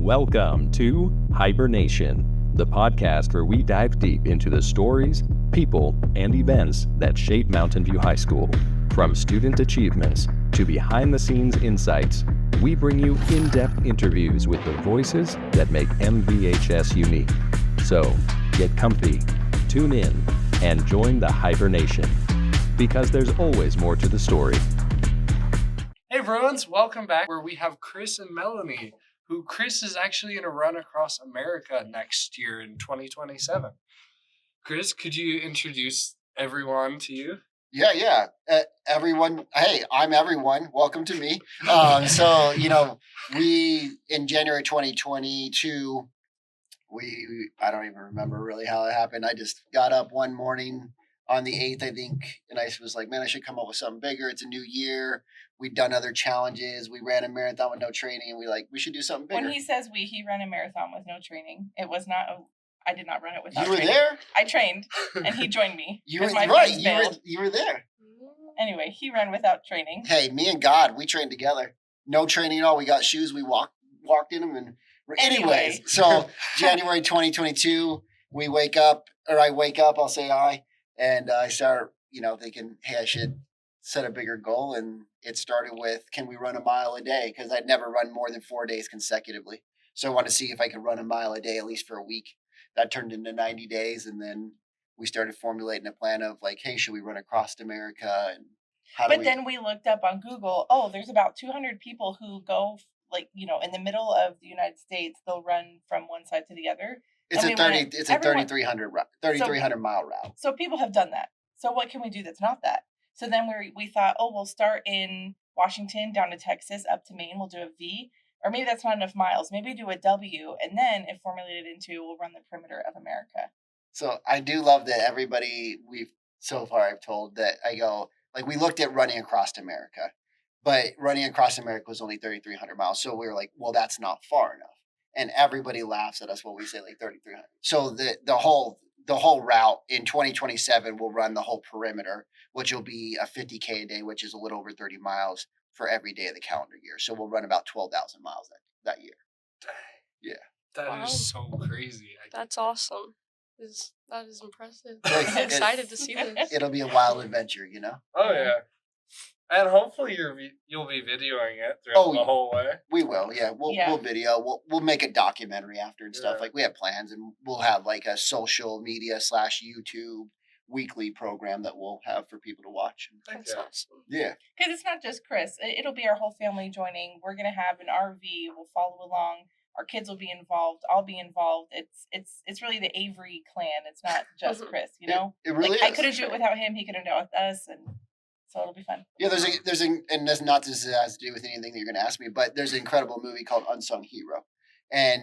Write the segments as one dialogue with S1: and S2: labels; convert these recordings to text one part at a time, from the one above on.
S1: Welcome to HiberNation, the podcast where we dive deep into the stories, people, and events that shape Mountain View High School. From student achievements to behind-the-scenes insights, we bring you in-depth interviews with the voices that make MVHS unique. So, get comfy, tune in, and join the HiberNation, because there's always more to the story.
S2: Hey everyone, welcome back where we have Chris and Melanie, who Chris is actually going to run across America next year in 2027. Chris, could you introduce everyone to you?
S3: Yeah. Everyone. Hey, I'm everyone. Welcome to me. We in January 2022, I don't even remember really how it happened. I just got up one morning on the 8th, I think, and I was like, man, I should come up with something bigger. It's a new year. We'd done other challenges. We ran a marathon with no training, and we should do something bigger.
S4: When he says he ran a marathon with no training. It was not. I did not run it without.
S3: You were
S4: training.
S3: there.
S4: I trained, and he joined me.
S3: You were right. You were there.
S4: Anyway, he ran without training.
S3: Hey, me and God, we trained together. No training at all. We got shoes. We walked in them, and anyways. So January 2022, I wake up. I'll say hi, and I start, thinking, hey, I should set a bigger goal. And it started with, can we run a mile a day? Because I'd never run more than 4 days consecutively. So I wanted to see if I could run a mile a day, at least for a week. That turned into 90 days. And then we started formulating a plan of like, hey, should we run across America? And
S4: then we looked up on Google, there's about 200 people who go in the middle of the United States, they'll run from one side to the other.
S3: It's a 3,300 mile route.
S4: So people have done that. So what can we do that's not that? So then we thought, we'll start in Washington down to Texas up to Maine. We'll do a V, or maybe that's not enough miles. Maybe do a W, and then it formulated into we'll run the perimeter of America.
S3: So I do love that everybody I've told that I go, like, we looked at running across America, but running across America was only 3,300 miles. So we were like, well, that's not far enough. And everybody laughs at us when we say like 3,300. So the whole route in 2027 will run the whole perimeter, which will be a 50K a day, which is a little over 30 miles for every day of the calendar year. So we'll run about 12,000 miles that year. Yeah.
S2: That is so crazy.
S5: That's awesome. That is impressive. I'm excited to see this.
S3: It'll be a wild adventure,
S2: Oh, yeah. And hopefully you'll be videoing it throughout the whole way.
S3: We will, yeah. We'll video. We'll make a documentary after and stuff. Like, we have plans, and we'll have like a social media / YouTube weekly program that we'll have for people to watch.
S5: That's awesome.
S3: Yeah.
S4: Because it's not just Chris. It'll be our whole family joining. We're going to have an RV. We'll follow along. Our kids will be involved. I'll be involved. It's really the Avery clan. It's not just Chris,
S3: It really is.
S4: I couldn't do it without him. He couldn't do it with us, and so it'll be fun.
S3: Yeah, and that's not has to do with anything that you're going to ask me, but there's an incredible movie called Unsung Hero, and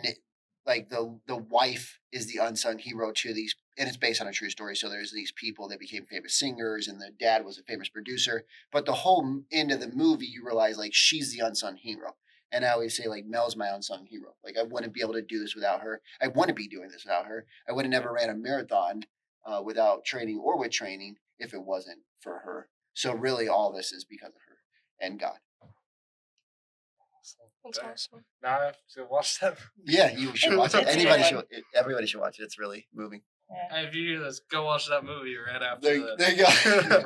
S3: like the wife is the unsung hero to these, and it's based on a true story. So there's these people that became famous singers, and the dad was a famous producer. But the whole end of the movie, you realize like she's the unsung hero. And I always say, like, Mel's my unsung hero. Like, I wouldn't be able to do this without her. I want to be doing this without her. I would have never ran a marathon without training or with training if it wasn't for her. So really all this is because of her and God.
S5: That's awesome.
S2: Now I have to watch that.
S3: Yeah, you should watch it. Everybody should watch it. It's really moving.
S4: Yeah.
S2: And if you hear this, go watch that movie right after this.
S3: There you go.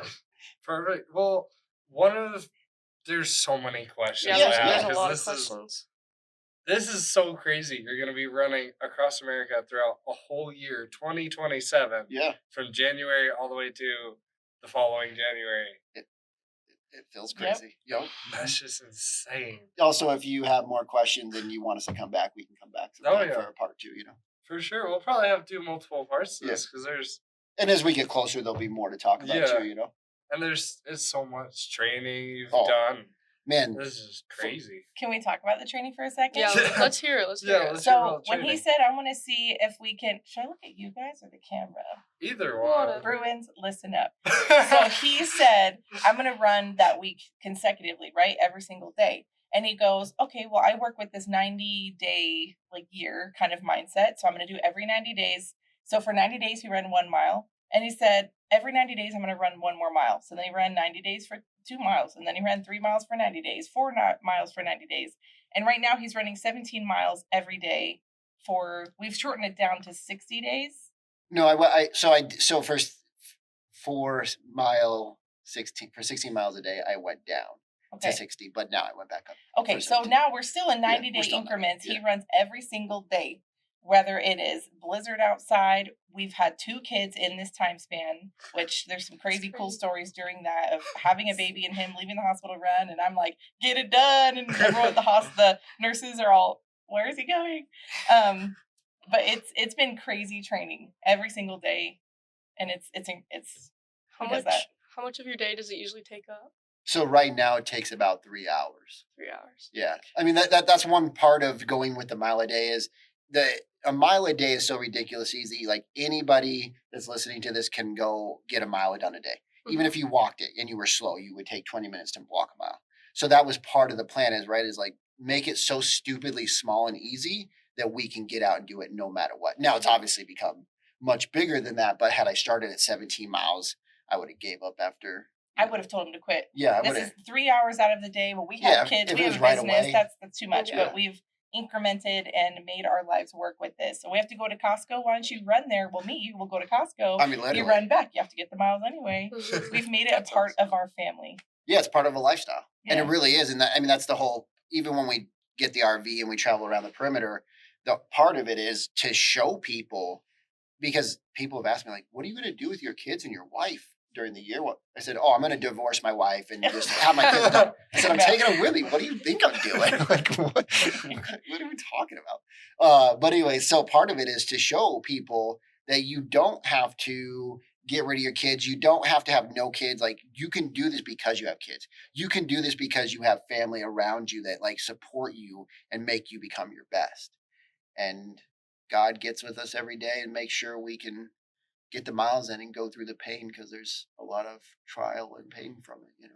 S2: Perfect. Well, there's so many questions.
S5: Yeah, there's a lot of questions.
S2: This is so crazy. You're going to be running across America throughout a whole year, 2027.
S3: Yeah.
S2: From January all the way to the following January.
S3: It feels crazy. Yep.
S2: That's just insane.
S3: Also, if you have more questions and you want us to come back, we can come back for a part 2,
S2: For sure. We'll probably have to do multiple parts to this because there's...
S3: And as we get closer, there'll be more to talk about too,
S2: And it's so much training you've done.
S3: Man.
S2: This is crazy.
S4: Can we talk about the training for a second?
S5: Yeah, let's hear it.
S4: So when he said, I want to see if we can... Should I look at you guys or the camera?
S2: Either one.
S4: Bruins, listen up. So he said, I'm going to run that week consecutively, right? Every single day. And he goes, okay, well, I work with this 90-day year kind of mindset. So I'm going to do every 90 days. So for 90 days, he ran 1 mile. And he said, every 90 days, I'm going to run 1 more mile. So then he ran 90 days for 2 miles. And then he ran 3 miles for 90 days, 4 miles for 90 days. And right now he's running 17 miles every day we've shortened it down to 60 days.
S3: No, so for 16 miles a day, I went down to 60, but now I went back up.
S4: Okay, so now we're still in 90-day increments. He runs every single day, whether it is blizzard outside. We've had 2 kids in this time span, which there's some crazy cool stories during that of having a baby and him leaving the hospital run, and I'm like, get it done, and everyone at the nurses are all, where is he going? But it's been crazy training every single day, and it's
S5: how much of your day does it usually take up?
S3: So right now it takes about 3 hours.
S5: 3 hours.
S3: Yeah. I mean, that's one part of going with the mile a day is a mile a day is so ridiculous easy. Like anybody that's listening to this can go get a mile done a day. Mm-hmm. Even if you walked it and you were slow, you would take 20 minutes to walk a mile. So that was part of the plan is like make it so stupidly small and easy that we can get out and do it no matter what. Now it's obviously become much bigger than that, but had I started at 17 miles, I would have gave up after.
S4: I would have told him to quit.
S3: Yeah,
S4: this is 3 hours out of the day. Well, we have kids, we have a business. That's too much. Yeah. But we've incremented and made our lives work with this. So we have to go to Costco. Why don't you run there? We'll meet you. We'll go to Costco.
S3: I mean, literally.
S4: You run back. You have to get the miles anyway. We've made it a part of our family.
S3: Yeah, it's part of a lifestyle, and it really is. And that's the whole. Even when we get the RV and we travel around the perimeter, the part of it is to show people, because people have asked me like, "What are you going to do with your kids and your wife during the year?" What I said, I'm going to divorce my wife and just have my kids done. I said, I'm taking them with me. What do you think I'm doing? Like, what are we talking about? But anyway, so part of it is to show people that you don't have to get rid of your kids. You don't have to have no kids. Like you can do this because you have kids. You can do this because you have family around you that like support you and make you become your best. And God gets with us every day and makes sure we can get the miles in and go through the pain, because there's a lot of trial and pain from it,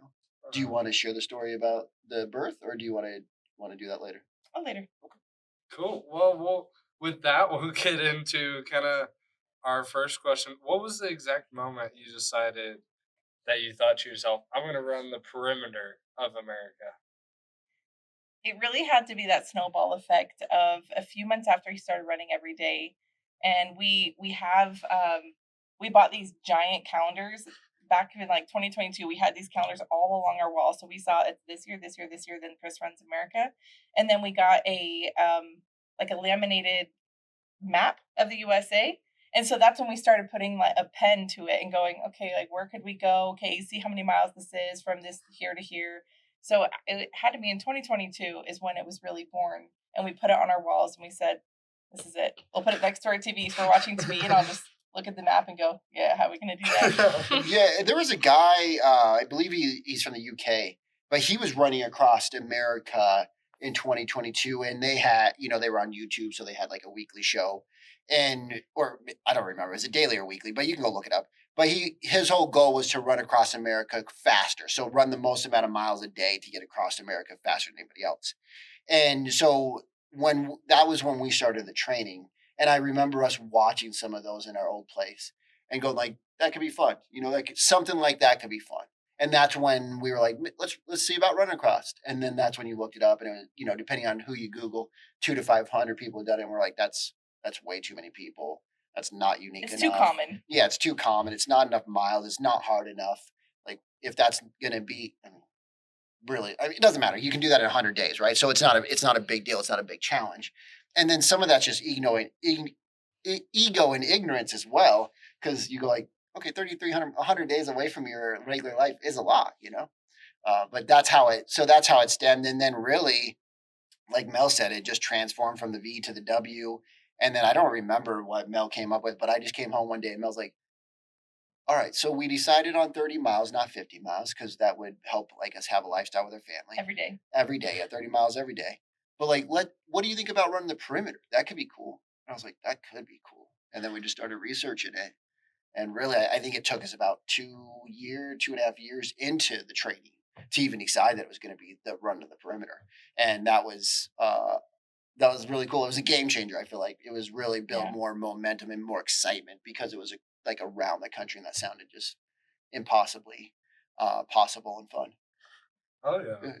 S3: Do you want to share the story about the birth, or do you want to do that later?
S4: Oh, later.
S2: Okay. Cool. Well, with that, we'll get into kind of our first question. What was the exact moment you decided that you thought to yourself, I'm going to run the perimeter of America?
S4: It really had to be that snowball effect of a few months after he started running every day. And we bought these giant calendars back in like 2022. We had these calendars all along our wall. So we saw it this year, then Chris Runs America. And then we got a laminated map of the USA. And so that's when we started putting like a pen to it and going, okay, like where could we go? Okay, you see how many miles this is from this here to here. So it had to be in 2022 is when it was really born. And we put it on our walls and we said, this is it. We'll put it next to our TV so we're watching TV and I'll just look at the map and go, yeah, how are we going to do that?
S3: Yeah, there was a guy, I believe he's from the UK, but he was running across America in 2022, and they had, they were on YouTube, so they had like a weekly show, or I don't remember, is it daily or weekly, but you can go look it up. But his whole goal was to run across America faster, so run the most amount of miles a day to get across America faster than anybody else. And so that was when we started the training. And I remember us watching some of those in our old place and going like, that could be fun. Something like that could be fun. And that's when we were like, let's see about running across. And then that's when you looked it up, and it was, depending on who you Google, 200 to 500 people have done it. And we're like, that's way too many people. That's not unique enough.
S4: It's too common.
S3: Yeah, it's too common. It's not enough miles. It's not hard enough. Like if that's going to be, really, it doesn't matter. You can do that in 100 days, right? So it's not a big deal. It's not a big challenge. And then some of that's just ego and ignorance as well, because you go like, okay, 3,300, 100 days away from your regular life is a lot, But that's how it stemmed. And then really, like Mel said, it just transformed from the V to the W. And then I don't remember what Mel came up with, but I just came home one day and Mel's like, all right, so we decided on 30 miles, not 50 miles, because that would help like us have a lifestyle with our family. Every day, 30 miles every day. But like, what do you think about running the perimeter? That could be cool. And I was like, that could be cool. And then we just started researching it. And really, I think it took us about 2.5 years into the training to even decide that it was going to be the run to the perimeter. And that was really cool. It was a game changer. I feel like it was really built more momentum and more excitement, because it was like around the country, and that sounded just impossibly possible and fun.
S2: Oh yeah.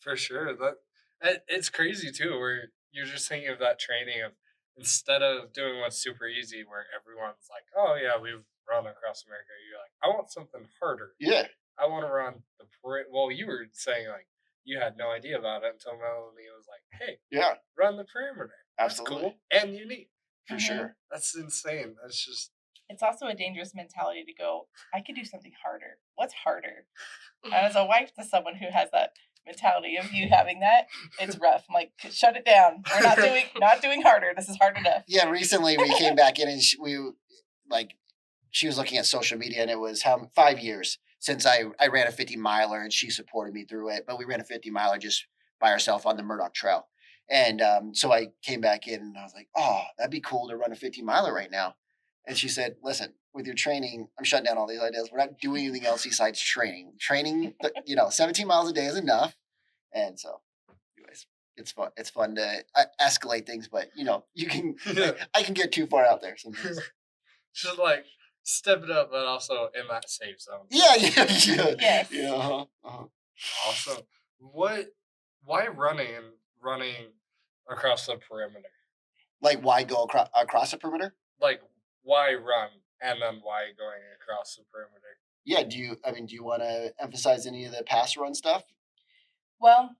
S2: For sure. It's crazy too, where you're just thinking of that training of instead of doing what's super easy, where everyone's like, "Oh yeah, we've run across America." You're like, "I want something harder.
S3: Yeah,
S2: I want to run the parade." Well, you were saying like you had no idea about it until Melanie was like, "Hey,
S3: yeah,
S2: run the perimeter. That's
S3: absolutely,
S2: cool and unique.
S3: for
S4: Mhm.
S3: sure.
S2: That's insane. That's just
S4: It's also a dangerous mentality to go, I could do something harder. What's harder? And as a wife to someone who has that mentality of you having that, it's rough. I'm like, shut it down. We're not doing harder. This is hard enough.
S3: Yeah, recently we came back in and she was looking at social media and it was 5 years since I ran a 50 miler and she supported me through it. But we ran a 50 miler just by ourselves on the Murdoch Trail. And so I came back in and I was like, oh, that'd be cool to run a 50 miler right now. And she said, listen, with your training, I'm shutting down all these ideas. We're not doing anything else besides training. Training, 17 miles a day is enough. And so, anyways, it's fun. It's fun to escalate things, but you can, I can get too far out there sometimes.
S2: just like step it up, but also in that safe zone.
S3: Yeah.
S4: Yes.
S3: Yeah.
S2: Awesome. Why running across the perimeter?
S3: Like, why go across the perimeter?
S2: Like, why run and then why going across the perimeter?
S3: Yeah. Do you want to emphasize any of the pass run stuff?
S4: Well,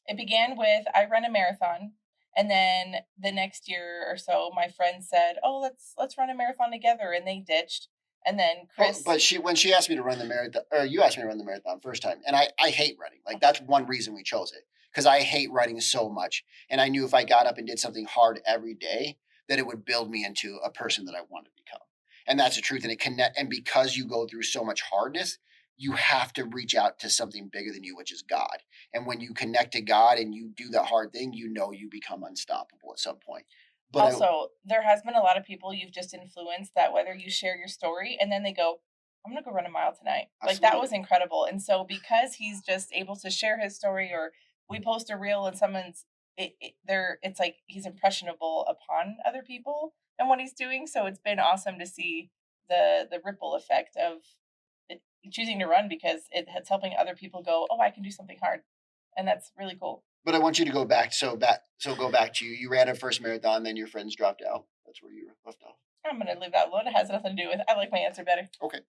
S4: it began with I run a marathon, and then the next year or so, my friend said, "Oh, let's run a marathon together," and they ditched. And then Chris,
S3: But when she asked me to run the marathon, or you asked me to run the marathon first time, and I hate running. Like, that's one reason we chose it, because I hate running so much, and I knew if I got up and did something hard every day, that it would build me into a person that I want to become. And that's the truth. And because you go through so much hardness, you have to reach out to something bigger than you, which is God. And when you connect to God and you do that hard thing, you become unstoppable at some point. But
S4: also, there has been a lot of people you've just influenced that whether you share your story and then they go, I'm going to go run a mile tonight. Like, that was incredible. And so because he's just able to share his story, or we post a reel and someone's it's like he's impressionable upon other people and what he's doing. So it's been awesome to see the ripple effect of choosing to run, because it's helping other people go, oh, I can do something hard. And that's really cool.
S3: But I want you to go back. So go back to you. You ran a first marathon, then your friends dropped out. That's where you left off.
S4: I'm going to leave that alone. It has nothing to do with it. I like my answer better.
S3: Okay.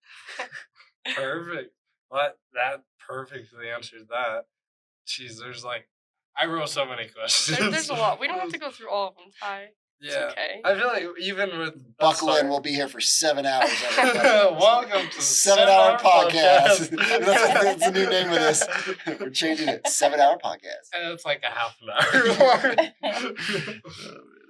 S2: Perfect. That perfectly answers that. Jeez, I wrote so many questions.
S5: There's a lot. We don't have to go through all of them, Ty. It's
S2: Yeah.
S5: okay.
S2: I feel like even with
S3: Buckle in, we'll be here for 7 hours.
S2: Welcome to
S3: 7-hour podcast. That's the new name of this. We're changing it. 7-hour podcast.
S2: And it's like a half an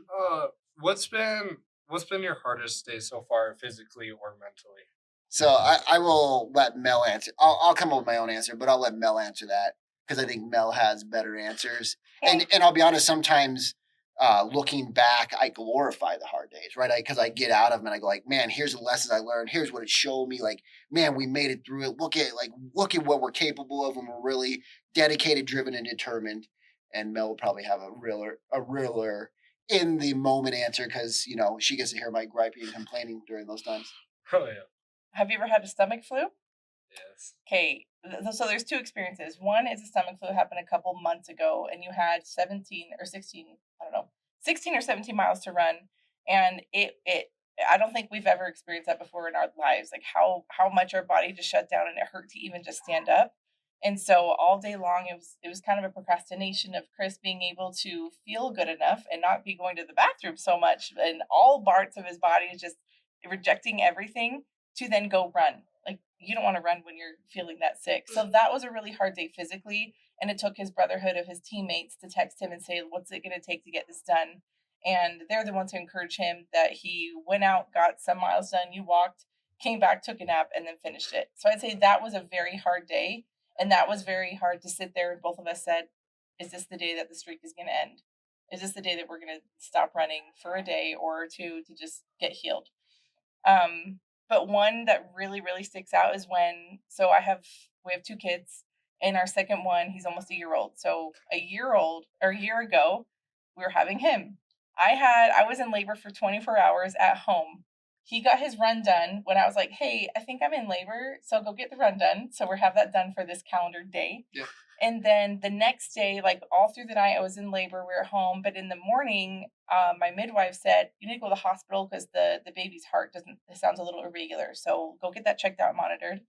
S2: hour. What's been your hardest day so far, physically or mentally?
S3: So I will let Mel answer. I'll come up with my own answer, but I'll let Mel answer that, because I think Mel has better answers. And I'll be honest, sometimes looking back, I glorify the hard days, right? Because I get out of them and I go like, man, here's the lessons I learned. Here's what it showed me. Like, man, we made it through it. Look at what we're capable of when we're really dedicated, driven, and determined. And Mel will probably have a realer in the moment answer, because she gets to hear my griping and complaining during those times.
S2: Oh yeah.
S4: Have you ever had a stomach flu?
S2: Yes.
S4: Okay, so there's two experiences. One is a stomach flu happened a couple months ago, and you had 17 or 16, I don't know, 16 or 17 miles to run, and it I don't think we've ever experienced that before in our lives, like how much our body just shut down and it hurt to even just stand up. And so all day long it was kind of a procrastination of Chris being able to feel good enough and not be going to the bathroom so much, and all parts of his body is just rejecting everything to then go run. Like, you don't want to run when you're feeling that sick. So that was a really hard day physically. And it took his brotherhood of his teammates to text him and say, what's it going to take to get this done? And they're the ones who encourage him, that he went out, got some miles done, you walked, came back, took a nap, and then finished it. So I'd say that was a very hard day. And that was very hard to sit there. And both of us said, is this the day that the streak is going to end? Is this the day that we're going to stop running for a day or two to just get healed? But one that really, really sticks out is we have 2 kids, and our second one, he's almost a year old. So a year ago, we were having him. I was in labor for 24 hours at home. He got his run done when I was like, hey, I think I'm in labor, so go get the run done. So we'll have that done for this calendar day.
S3: Yeah.
S4: And then the next day, like all through the night, I was in labor. We were at home, but in the morning, my midwife said, "You need to go to the hospital because the baby's heart doesn't. It sounds a little irregular. So go get that checked out, and monitored."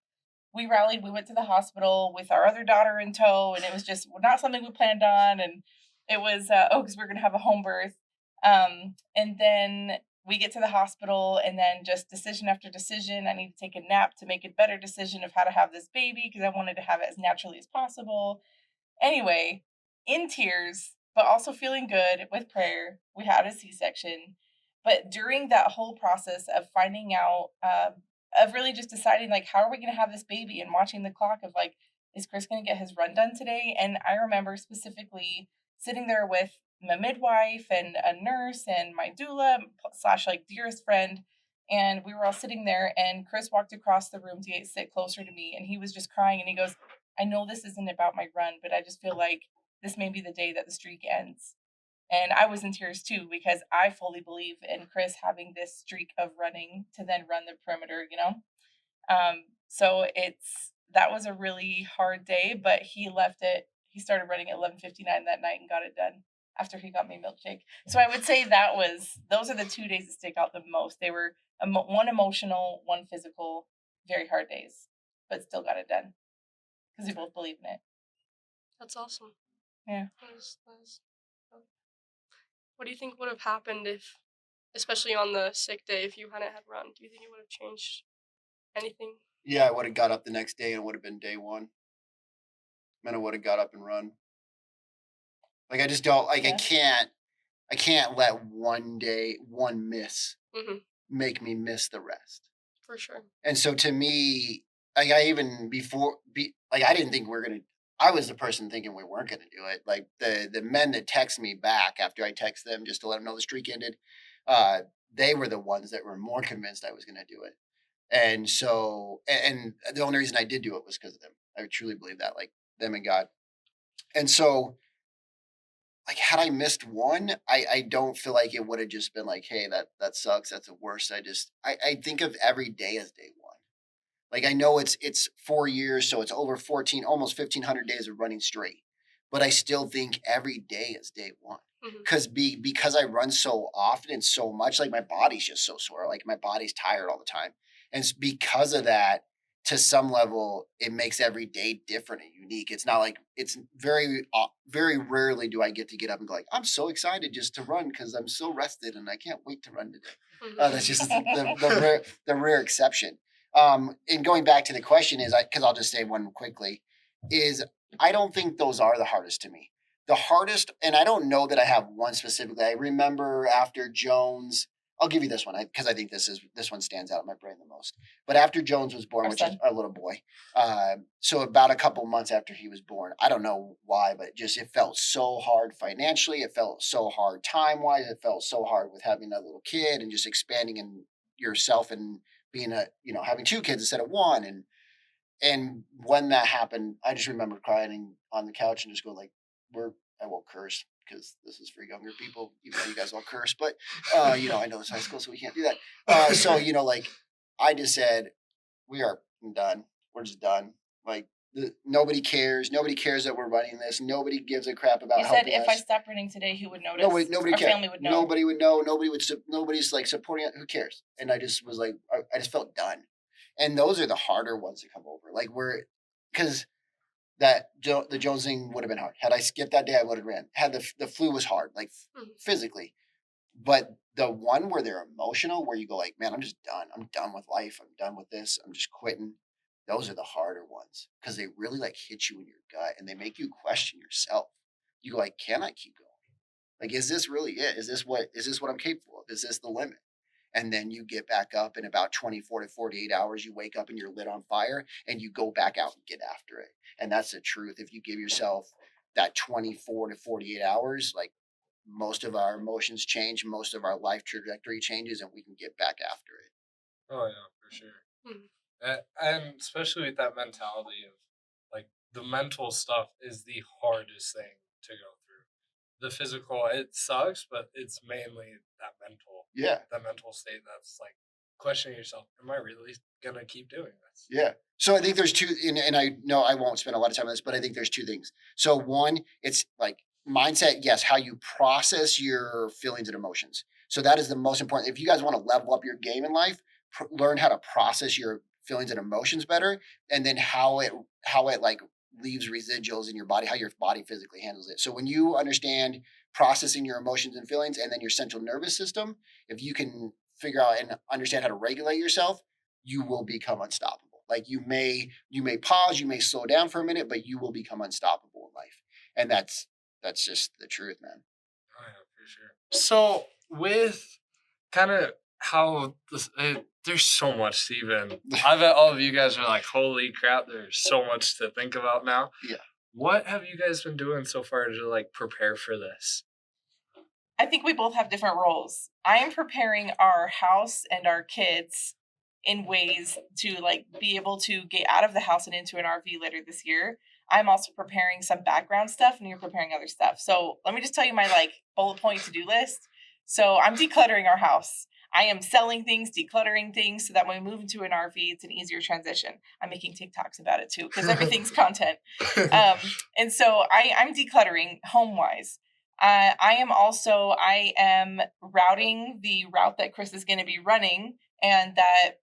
S4: We rallied. We went to the hospital with our other daughter in tow, and it was just not something we planned on. And it was because we were gonna have a home birth. And then we get to the hospital, and then just decision after decision. I need to take a nap to make a better decision of how to have this baby because I wanted to have it as naturally as possible. Anyway, in tears, but also feeling good with prayer, we had a C-section. But during that whole process of finding out, of really just deciding, like, how are we going to have this baby and watching the clock of, like, is Chris going to get his run done today? And I remember specifically sitting there with my midwife and a nurse and my doula slash, like, dearest friend. And we were all sitting there, and Chris walked across the room to sit closer to me, and he was just crying. And he goes, "I know this isn't about my run, but I just feel like this may be the day that the streak ends." And I was in tears too because I fully believe in Chris having this streak of running to then run the perimeter, you know? So that was a really hard day, but he left it. He started running at 11:59 that night and got it done after he got me a milkshake. So I would say those are the 2 days that stick out the most. They were one emotional, one physical, very hard days, but still got it done because we both believe in it.
S5: That's awesome.
S4: Yeah.
S5: What do you think would have happened if, especially on the sick day, if you hadn't had run? Do you think it would have changed anything?
S3: Yeah, I would have got up the next day and it would have been day one. Then I would have got up and run. Like I just don't like
S4: Yeah.
S3: I can't let one miss
S5: Mm-hmm.
S3: make me miss the rest.
S5: For sure.
S3: And so to me, like I even like I didn't think I was the person thinking we weren't gonna do it. Like the men that text me back after I text them just to let them know the streak ended, uh, they were the ones that were more convinced I was gonna do it. And so and the only reason I did do it was because of them. I truly believe that, like them and God. And so like had I missed one, I don't feel like it would have just been like, hey, that sucks. That's the worst. I think of every day as day one. Like I know it's 4 years, so it's over 14, almost 1,500 days of running straight. But I still think every day is day one.
S5: Mm-hmm.
S3: Because I run so often and so much, like my body's just so sore. Like my body's tired all the time. And it's because of that, to some level, it makes every day different and unique. It's not like it's very rarely do I get up and go like, I'm so excited just to run because I'm so rested and I can't wait to run today.
S5: Mm-hmm.
S3: That's just the rare exception. And going back to the question is, because I'll just say one quickly, is I don't think those are the hardest to me. The hardest, and I don't know that I have one specifically. I remember after Jones, I'll give you this one because I think this one stands out in my brain the most. But after Jones was born,
S4: Our
S3: which
S4: son.
S3: is our little boy, so about a couple months after he was born, I don't know why, but just it felt so hard financially. It felt so hard time wise. It felt so hard with having a little kid and just expanding in yourself and being having two kids instead of one. And when that happened, I just remember crying on the couch and just going like, I won't curse because this is for younger people, even though you guys all curse, but I know it's high school, so we can't do that. So like I just said, we are done. We're just done. Like nobody cares. Nobody cares that we're running this. Nobody gives a crap about
S4: You said
S3: helping
S4: if
S3: us.
S4: I stopped running today, who would notice?
S3: Nobody
S4: Our
S3: cared.
S4: family would know.
S3: Nobody would know. Nobody's like supporting it. Who cares? And I just was like, I just felt done. And those are the harder ones to come over. Like because the Jones thing would have been hard. Had I skipped that day, I would have ran. Had the flu was hard, like physically. But the one where they're emotional, where you go like, man, I'm just done. I'm done with life. I'm done with this. I'm just quitting. Those are the harder ones because they really like hit you in your gut and they make you question yourself. You go like, can I keep going? Like, is this really it? Is this what I'm capable of? Is this the limit? And then you get back up in about 24 to 48 hours, you wake up and you're lit on fire and you go back out and get after it. And that's the truth. If you give yourself that 24 to 48 hours, like most of our emotions change, most of our life trajectory changes, and we can get back after it.
S2: Oh yeah, for sure.
S5: Mm-hmm.
S2: And especially with that mentality of like the mental stuff is the hardest thing to go through. The physical, it sucks, but it's mainly that mental
S3: Yeah.
S2: that mental state that's like questioning yourself, am I really gonna keep doing this?
S3: Yeah. So I think there's two, and I know I won't spend a lot of time on this, but I think there's two things. So one, it's like mindset, yes, how you process your feelings and emotions. So that is the most important. If you guys want to level up your game in life, learn how to process your feelings and emotions better, and then how it like leaves residuals in your body, how your body physically handles it. So when you understand processing your emotions and feelings, and then your central nervous system, if you can figure out and understand how to regulate yourself, you will become unstoppable. Like you may pause, you may slow down for a minute, but you will become unstoppable in life. And that's just the truth, man.
S2: Oh yeah, for sure. So with kind of how this, there's so much to even. I bet all of you guys are like, holy crap! There's so much to think about now.
S3: Yeah.
S2: What have you guys been doing so far to like prepare for this?
S4: I think we both have different roles. I am preparing our house and our kids in ways to like be able to get out of the house and into an RV later this year. I'm also preparing some background stuff, and you're preparing other stuff. So let me just tell you my like bullet point to-do list. So I'm decluttering our house. I am selling things, decluttering things, so that when we move into an RV, it's an easier transition. I'm making TikToks about it too, because everything's content. And so I'm decluttering home-wise. I am routing the route that Chris is going to be running, and that,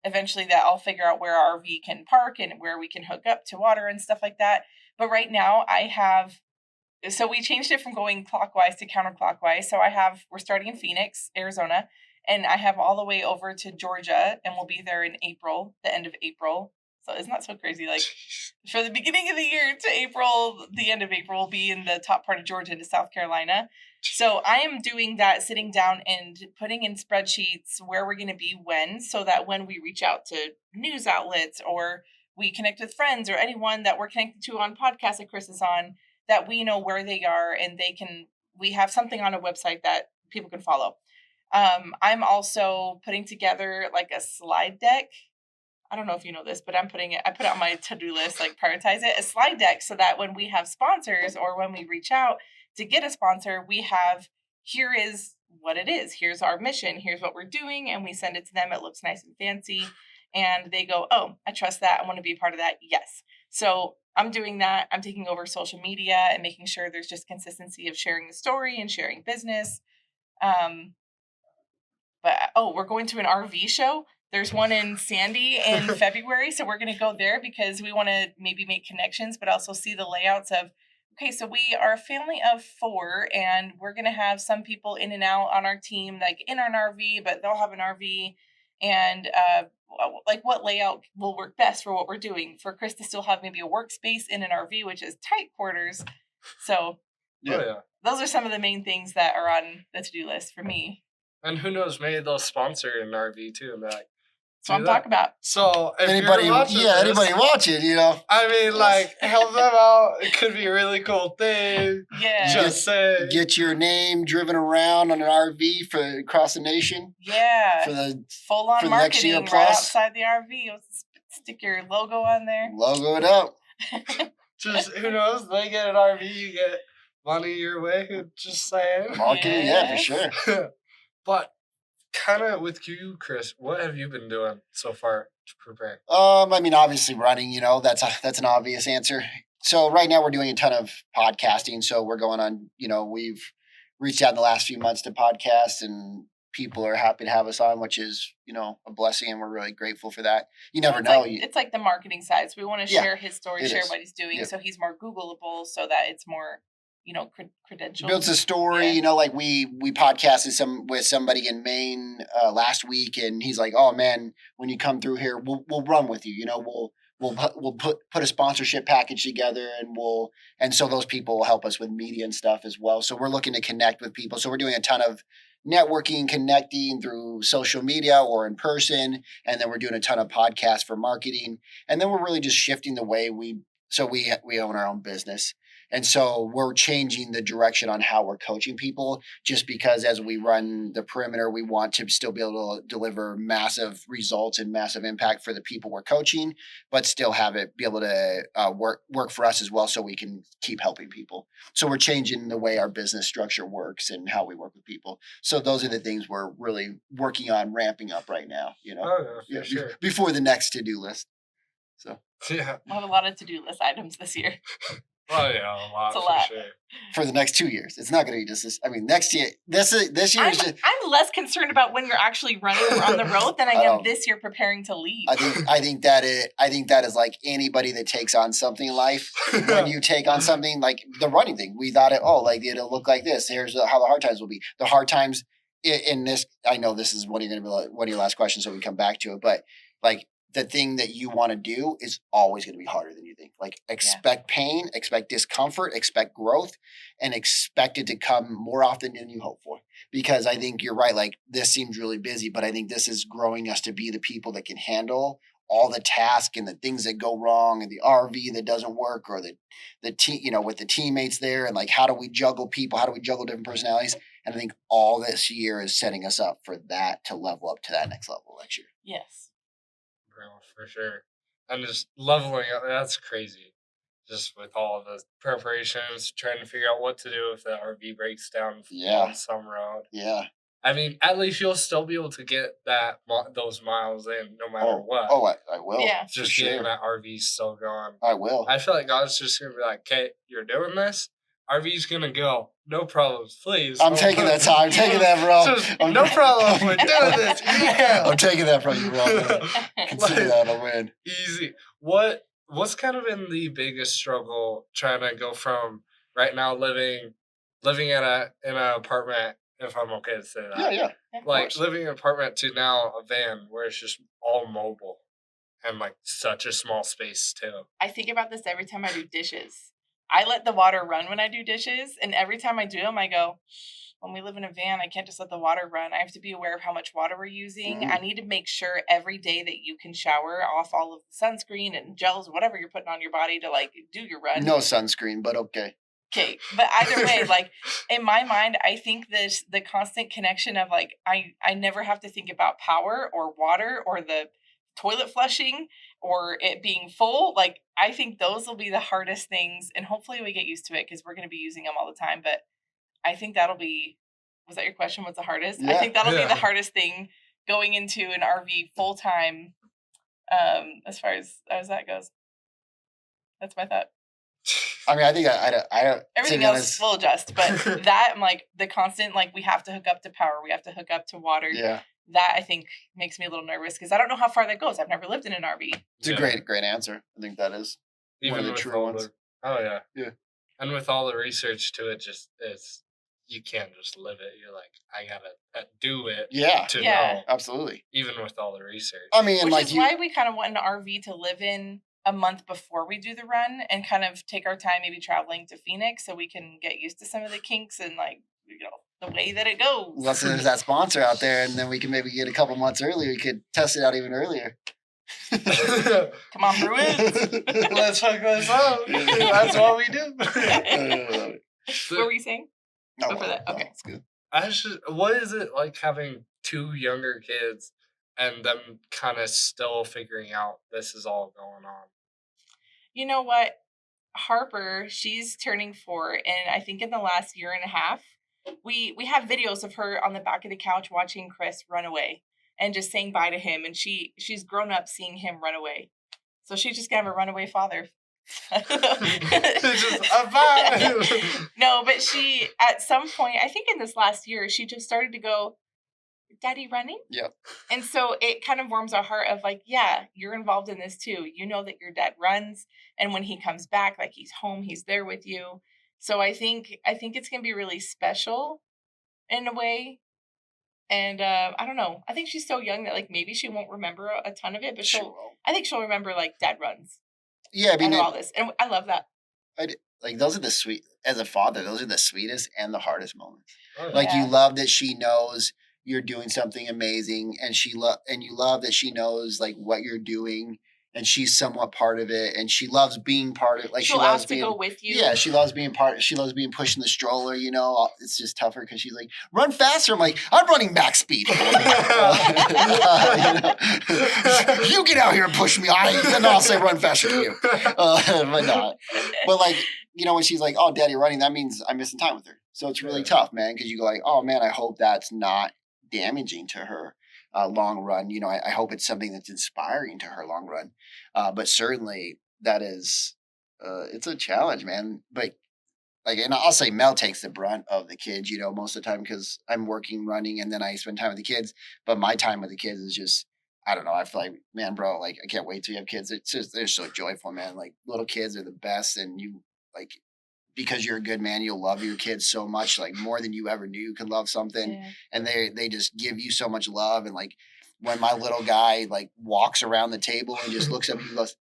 S4: eventually that I'll figure out where our RV can park and where we can hook up to water and stuff like that. But right now so we changed it from going clockwise to counterclockwise. So we're starting in Phoenix, Arizona, and I have all the way over to Georgia, and we'll be there in April, the end of April. So isn't that so crazy? Like for the beginning of the year to April, the end of April, will be in the top part of Georgia to South Carolina. So I am doing that, sitting down and putting in spreadsheets where we're going to be when, so that when we reach out to news outlets or we connect with friends or anyone that we're connected to on podcasts that Chris is on, that we know where they are and we have something on a website that people can follow. I'm also putting together like a slide deck. I don't know if you know this, but I put it on my to-do list, like prioritize it, a slide deck, so that when we have sponsors or when we reach out to get a sponsor, we have, here is what it is. Here's our mission. Here's what we're doing. And we send it to them. It looks nice and fancy. And they go, oh, I trust that. I want to be a part of that. Yes. So I'm doing that. I'm taking over social media and making sure there's just consistency of sharing the story and sharing business. We're going to an RV show. There's one in Sandy in February. So we're going to go there because we want to maybe make connections, but also see the layouts of, okay, so we are a family of 4, and we're going to have some people in and out on our team, like in an RV, but they'll have an RV. And like what layout will work best for what we're doing. For Chris to still have maybe a workspace in an RV, which is tight quarters. So
S2: yeah.
S4: Those are some of the main things that are on the to-do list for me.
S2: And who knows, maybe they'll sponsor an RV too and be like,
S4: so I'm talking about.
S2: So if
S3: anybody watching, I
S2: mean, like, help them out. It could be a really cool thing.
S4: Yeah.
S2: Just say,
S3: get your name driven around on an RV for across the nation.
S4: Yeah.
S3: For the
S4: full on marketing
S3: next year
S4: right
S3: plus.
S4: outside the RV. Stick your logo on there.
S3: Logo it up.
S2: Just who knows? They get an RV, you get money your way. Just saying.
S3: Marketing, yeah, for sure.
S2: But kind of with you, Chris, what have you been doing so far to prepare?
S3: I mean, obviously running, that's an obvious answer. So right now we're doing a ton of podcasting. So we're going on, we've reached out in the last few months to podcasts, and people are happy to have us on, which is, a blessing. And we're really grateful for that. You never know.
S4: It's like the marketing side. So we want to share his story, share what he's doing.
S3: Yeah.
S4: So he's more Googleable, so that it's more, credentials.
S3: Builds a story, like we podcasted with somebody in Maine last week, and he's like, "Oh man, when you come through here, we'll run with you. We'll put a sponsorship package together, and so those people will help us with media and stuff as well. So we're looking to connect with people. So we're doing a ton of networking, connecting through social media or in person, and then we're doing a ton of podcasts for marketing, and then we're really just shifting the way we own our own business. And so we're changing the direction on how we're coaching people, just because as we run the perimeter, we want to still be able to deliver massive results and massive impact for the people we're coaching, but still have it be able to work for us as well, so we can keep helping people. So we're changing the way our business structure works and how we work with people. So those are the things we're really working on ramping up right now,
S2: Oh, yeah, for sure.
S3: before the next to-do list. So
S2: Yeah.
S4: We'll have a lot of to-do list items this year.
S2: Oh, yeah, a lot
S4: It's a
S2: for
S4: lot.
S2: sure.
S3: for the next 2 years, it's not going to be just this. I mean, next year, this year is just.
S4: I'm less concerned about when you're actually running on the road than I am this year preparing to leave.
S3: I think that is like anybody that takes on something in life. When you take on something like the running thing, we thought it'll look like this. Here's how the hard times will be. The hard times in this, I know this is one of your last questions, so we come back to it. But like the thing that you want to do is always going to be harder than you think. Like expect pain, expect discomfort, expect growth, and expect it to come more often than you hope for. Because I think you're right. Like this seems really busy, but I think this is growing us to be the people that can handle all the tasks and the things that go wrong, and the RV that doesn't work, or the team, with the teammates there, and like how do we juggle people? How do we juggle different personalities? And I think all this year is setting us up for that to level up to that next level next year.
S4: Yes.
S2: Bro, for sure. And just leveling up, that's crazy. Just with all of the preparations, trying to figure out what to do if the RV breaks down on some road.
S3: Yeah.
S2: I mean, at least you'll still be able to get those miles in no matter what.
S3: Oh, I will.
S4: Yeah.
S2: Just getting that RV still going.
S3: I will.
S2: I feel like God's just going to be like, okay, you're doing this. RV's going to go. No problems, please.
S3: I'm taking that time. I'm taking that, bro.
S2: No problem. We're doing this. Yeah.
S3: I'm taking that from you, bro. Consider that a win.
S2: Easy. What's kind of been the biggest struggle trying to go from right now living in an apartment, if I'm okay to say that.
S3: Yeah.
S2: Like living in an apartment to now a van where it's just all mobile and like such a small space too.
S4: I think about this every time I do dishes. I let the water run when I do dishes, and every time I do them, I go, when we live in a van, I can't just let the water run. I have to be aware of how much water we're using.
S3: Mm-hmm.
S4: I need to make sure every day that you can shower off all of the sunscreen and gels, whatever you're putting on your body to like do your run.
S3: No sunscreen, but okay.
S4: Okay, but either way, like in my mind, I think the constant connection of like I never have to think about power or water or the toilet flushing or it being full. Like I think those will be the hardest things, and hopefully we get used to it because we're going to be using them all the time. But I think that'll be. Was that your question? What's the hardest?
S3: Yeah.
S4: I think that'll be the hardest thing going into an RV full time. As far as that goes, that's my thought.
S3: I mean, I think I
S4: everything else will adjust, but that I'm like the constant, like we have to hook up to power, we have to hook up to water.
S3: Yeah.
S4: That I think makes me a little nervous because I don't know how far that goes. I've never lived in an RV.
S3: It's a great answer. I think that is
S2: Even
S3: one of the true ones.
S2: Oh yeah.
S3: Yeah.
S2: And with all the research to it, you can't just live it. You're like, I gotta do it.
S3: Yeah.
S2: To know.
S3: Absolutely.
S2: Even with all the research.
S3: I mean,
S4: which
S3: like
S4: is why we kind of want an RV to live in a month before we do the run and kind of take our time, maybe traveling to Phoenix, so we can get used to some of the kinks and like the way that it goes.
S3: Unless there's that sponsor out there, and then we can maybe get a couple months earlier. We could test it out even earlier.
S4: Come on, Bruins.
S2: Let's fuck this up. That's what we do.
S4: What were you saying?
S3: No,
S4: for that. Okay,
S3: it's good.
S2: What is it like having two younger kids and them kind of still figuring out this is all going on?
S4: You know what? Harper, she's turning 4, and I think in the last year and a half, we have videos of her on the back of the couch watching Chris run away and just saying bye to him, and she's grown up seeing him run away. So she's just gonna have a runaway father.
S2: Just a bye.
S4: No, but she at some point, I think in this last year, she just started to go, Daddy running?
S3: Yep.
S4: And so it kind of warms our heart of like, yeah, you're involved in this too. You know that your dad runs, and when he comes back, like he's home, he's there with you. So I think it's gonna be really special in a way. And I don't know. I think she's so young that like maybe she won't remember a ton of it, but I think she'll remember like dad runs.
S3: Yeah, I mean,
S4: all this, and I love that.
S3: Like those are the sweet. As a father, those are the sweetest and the hardest moments.
S2: Oh,
S3: like you love that she knows you're doing something amazing, and you love that she knows like what you're doing and she's somewhat part of it, and she loves being part of it. Like
S4: She'll
S3: she loves
S4: ask to go with you.
S3: Yeah, she loves being part. She loves being pushed in the stroller. You know, it's just tougher because she's like, run faster. I'm like, I'm running max speed. You get out here and push me. Then I'll say run faster to you. But no. But like, you know, when she's like, oh, daddy running, that means I'm missing time with her. So it's really tough, man, because you go like, oh man, I hope that's not damaging to her long run. You know, I hope it's something that's inspiring to her long run. But certainly that is, it's a challenge, man. But like, and I'll say Mel takes the brunt of the kids, you know, most of the time because I'm working, running, and then I spend time with the kids. But my time with the kids is just, I don't know. I feel like, man, bro, like I can't wait till you have kids. It's just, they're so joyful, man. Like little kids are the best. And you like, because you're a good man, you'll love your kids so much, like more than you ever knew you could love something.
S4: Yeah.
S3: And they just give you so much love. And like when my little guy like walks around the table and just looks up and he goes,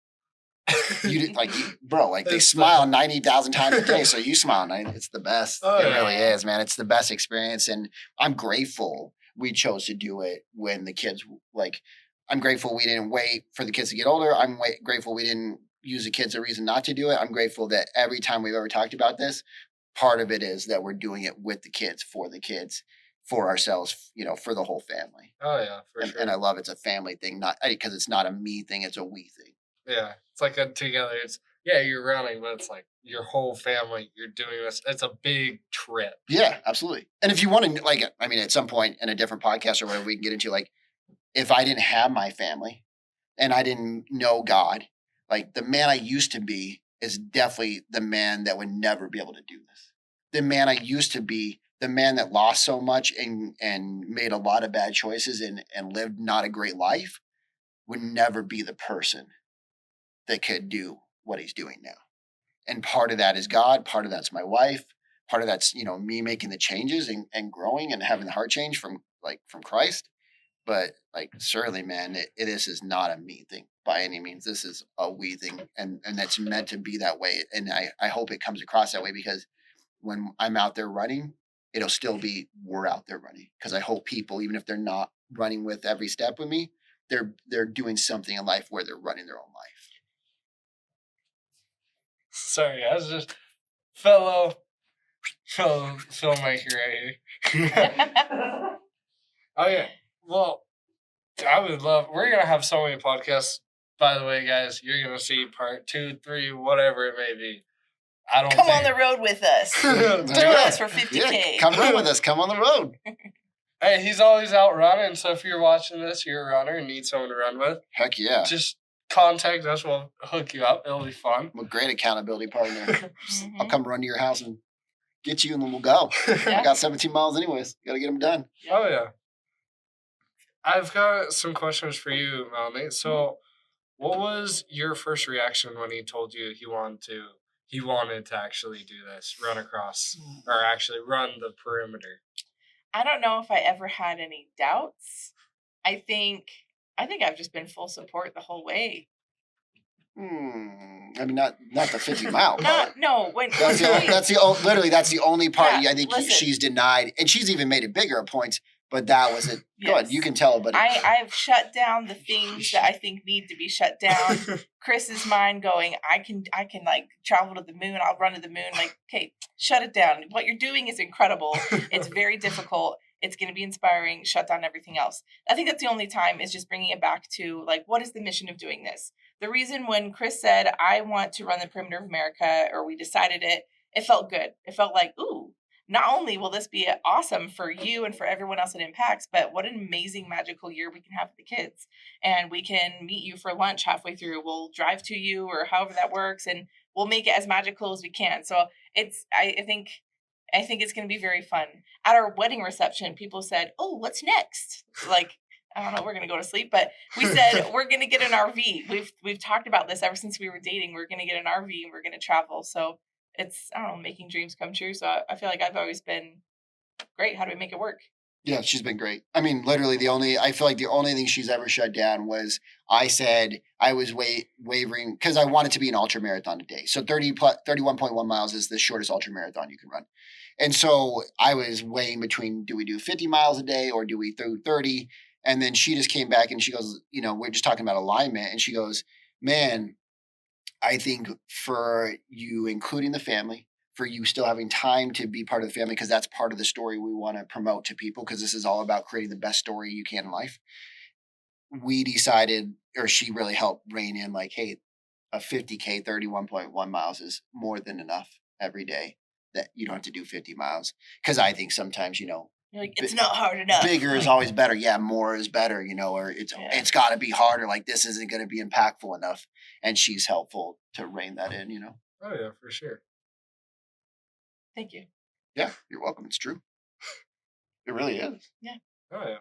S3: you did like, bro, like they smile 90,000 times a day. So you smile. It's the best.
S2: Oh,
S3: it
S2: yeah.
S3: really is, man. It's the best experience. And I'm grateful we chose to do it when the kids, like, I'm grateful we didn't wait for the kids to get older. I'm grateful we didn't use the kids as a reason not to do it. I'm grateful that every time we've ever talked about this, part of it is that we're doing it with the kids, for ourselves, you know, for the whole family.
S2: Oh yeah, for sure.
S3: And I love it's a family thing, not because it's not a me thing, it's a we thing.
S2: Yeah, it's like a together. It's you're running, but it's like your whole family. You're doing this. It's a big trip.
S3: Yeah, absolutely. And if you want to, like, I mean, at some point in a different podcast or whatever, we can get into like, if I didn't have my family and I didn't know God, like the man I used to be is definitely the man that would never be able to do this. The man I used to be, the man that lost so much and made a lot of bad choices and lived not a great life, would never be the person that could do what he's doing now. And part of that is God, part of that's my wife, part of that's, you know, me making the changes and growing and having the heart change from Christ. But like certainly, man, this is not a me thing by any means. This is a we thing, and that's meant to be that way. And I hope it comes across that way, because when I'm out there running, it'll still be we're out there running. Because I hope people, even if they're not running with every step with me, they're doing something in life where they're running their own life.
S2: Sorry, I was just fellow filmmaker right here. Oh yeah. Well, I would love. We're gonna have so many podcasts. By the way, guys, you're gonna see part 2, 3, whatever it may be. I don't
S4: come on the road with us. Join us for 50K.
S3: Yeah, come run with us. Come on the road.
S2: Hey, he's always out running. So if you're watching this, you're a runner and need someone to run with.
S3: Heck yeah.
S2: Just contact us. We'll hook you up. It'll be fun.
S3: I'm a great accountability partner. I'll come run to your house and get you, and then we'll go.
S4: Yeah.
S3: I got 17 miles anyways. Got to get them done.
S2: Oh yeah. I've got some questions for you, Melanie. So, what was your first reaction when he told you he wanted to actually do this, run across, or actually run the perimeter?
S4: I don't know if I ever had any doubts. I think I've just been full support the whole way.
S3: I mean, not the 50 mile part.
S4: No.
S3: Literally that's the only part
S4: Yeah,
S3: I think
S4: listen.
S3: she's denied, and she's even made it bigger at points. But that was it.
S4: Yes.
S3: Go ahead, you can tell. But
S4: I've shut down the things that I think need to be shut down. Chris's mind going, I can like travel to the moon. I'll run to the moon. Like, okay, shut it down. What you're doing is incredible. It's very difficult. It's going to be inspiring. Shut down everything else. I think that's the only time, is just bringing it back to like, what is the mission of doing this? The reason when Chris said, I want to run the perimeter of America, or we decided it felt good. It felt like, ooh, not only will this be awesome for you and for everyone else it impacts, but what an amazing, magical year we can have with the kids. And we can meet you for lunch halfway through. We'll drive to you, or however that works, and we'll make it as magical as we can. So I think it's going to be very fun. At our wedding reception, people said, oh, what's next? Like, I don't know, we're going to go to sleep, but we said, we're going to get an RV. We've talked about this ever since we were dating. We're going to get an RV and we're going to travel. So it's, I don't know, making dreams come true. So I feel like I've always been great. How do we make it work?
S3: yeah, she's been great. I mean, literally I feel like the only thing she's ever shut down was I said I was wavering because I wanted to be an ultra marathon a day. So 31.1 miles is the shortest ultra marathon you can run. And so I was weighing between, do we do 50 miles a day or do we do 30? And then she just came back and she goes, you know, we're just talking about alignment. And she goes, Man, I think for you including the family, for you still having time to be part of the family, because that's part of the story we want to promote to people, because this is all about creating the best story you can in life. We decided, or she really helped rein in, like, hey, a 50K, 31.1 miles is more than enough every day, that you don't have to do 50 miles. Because I think sometimes,
S4: You're like, it's not hard enough.
S3: bigger is always better. Yeah, more is better, or it's got to be harder. Like, this isn't going to be impactful enough. And she's helpful to rein that in.
S2: Oh yeah, for sure.
S4: Thank you.
S3: Yeah, you're welcome. It's true. It really is.
S2: Oh yeah.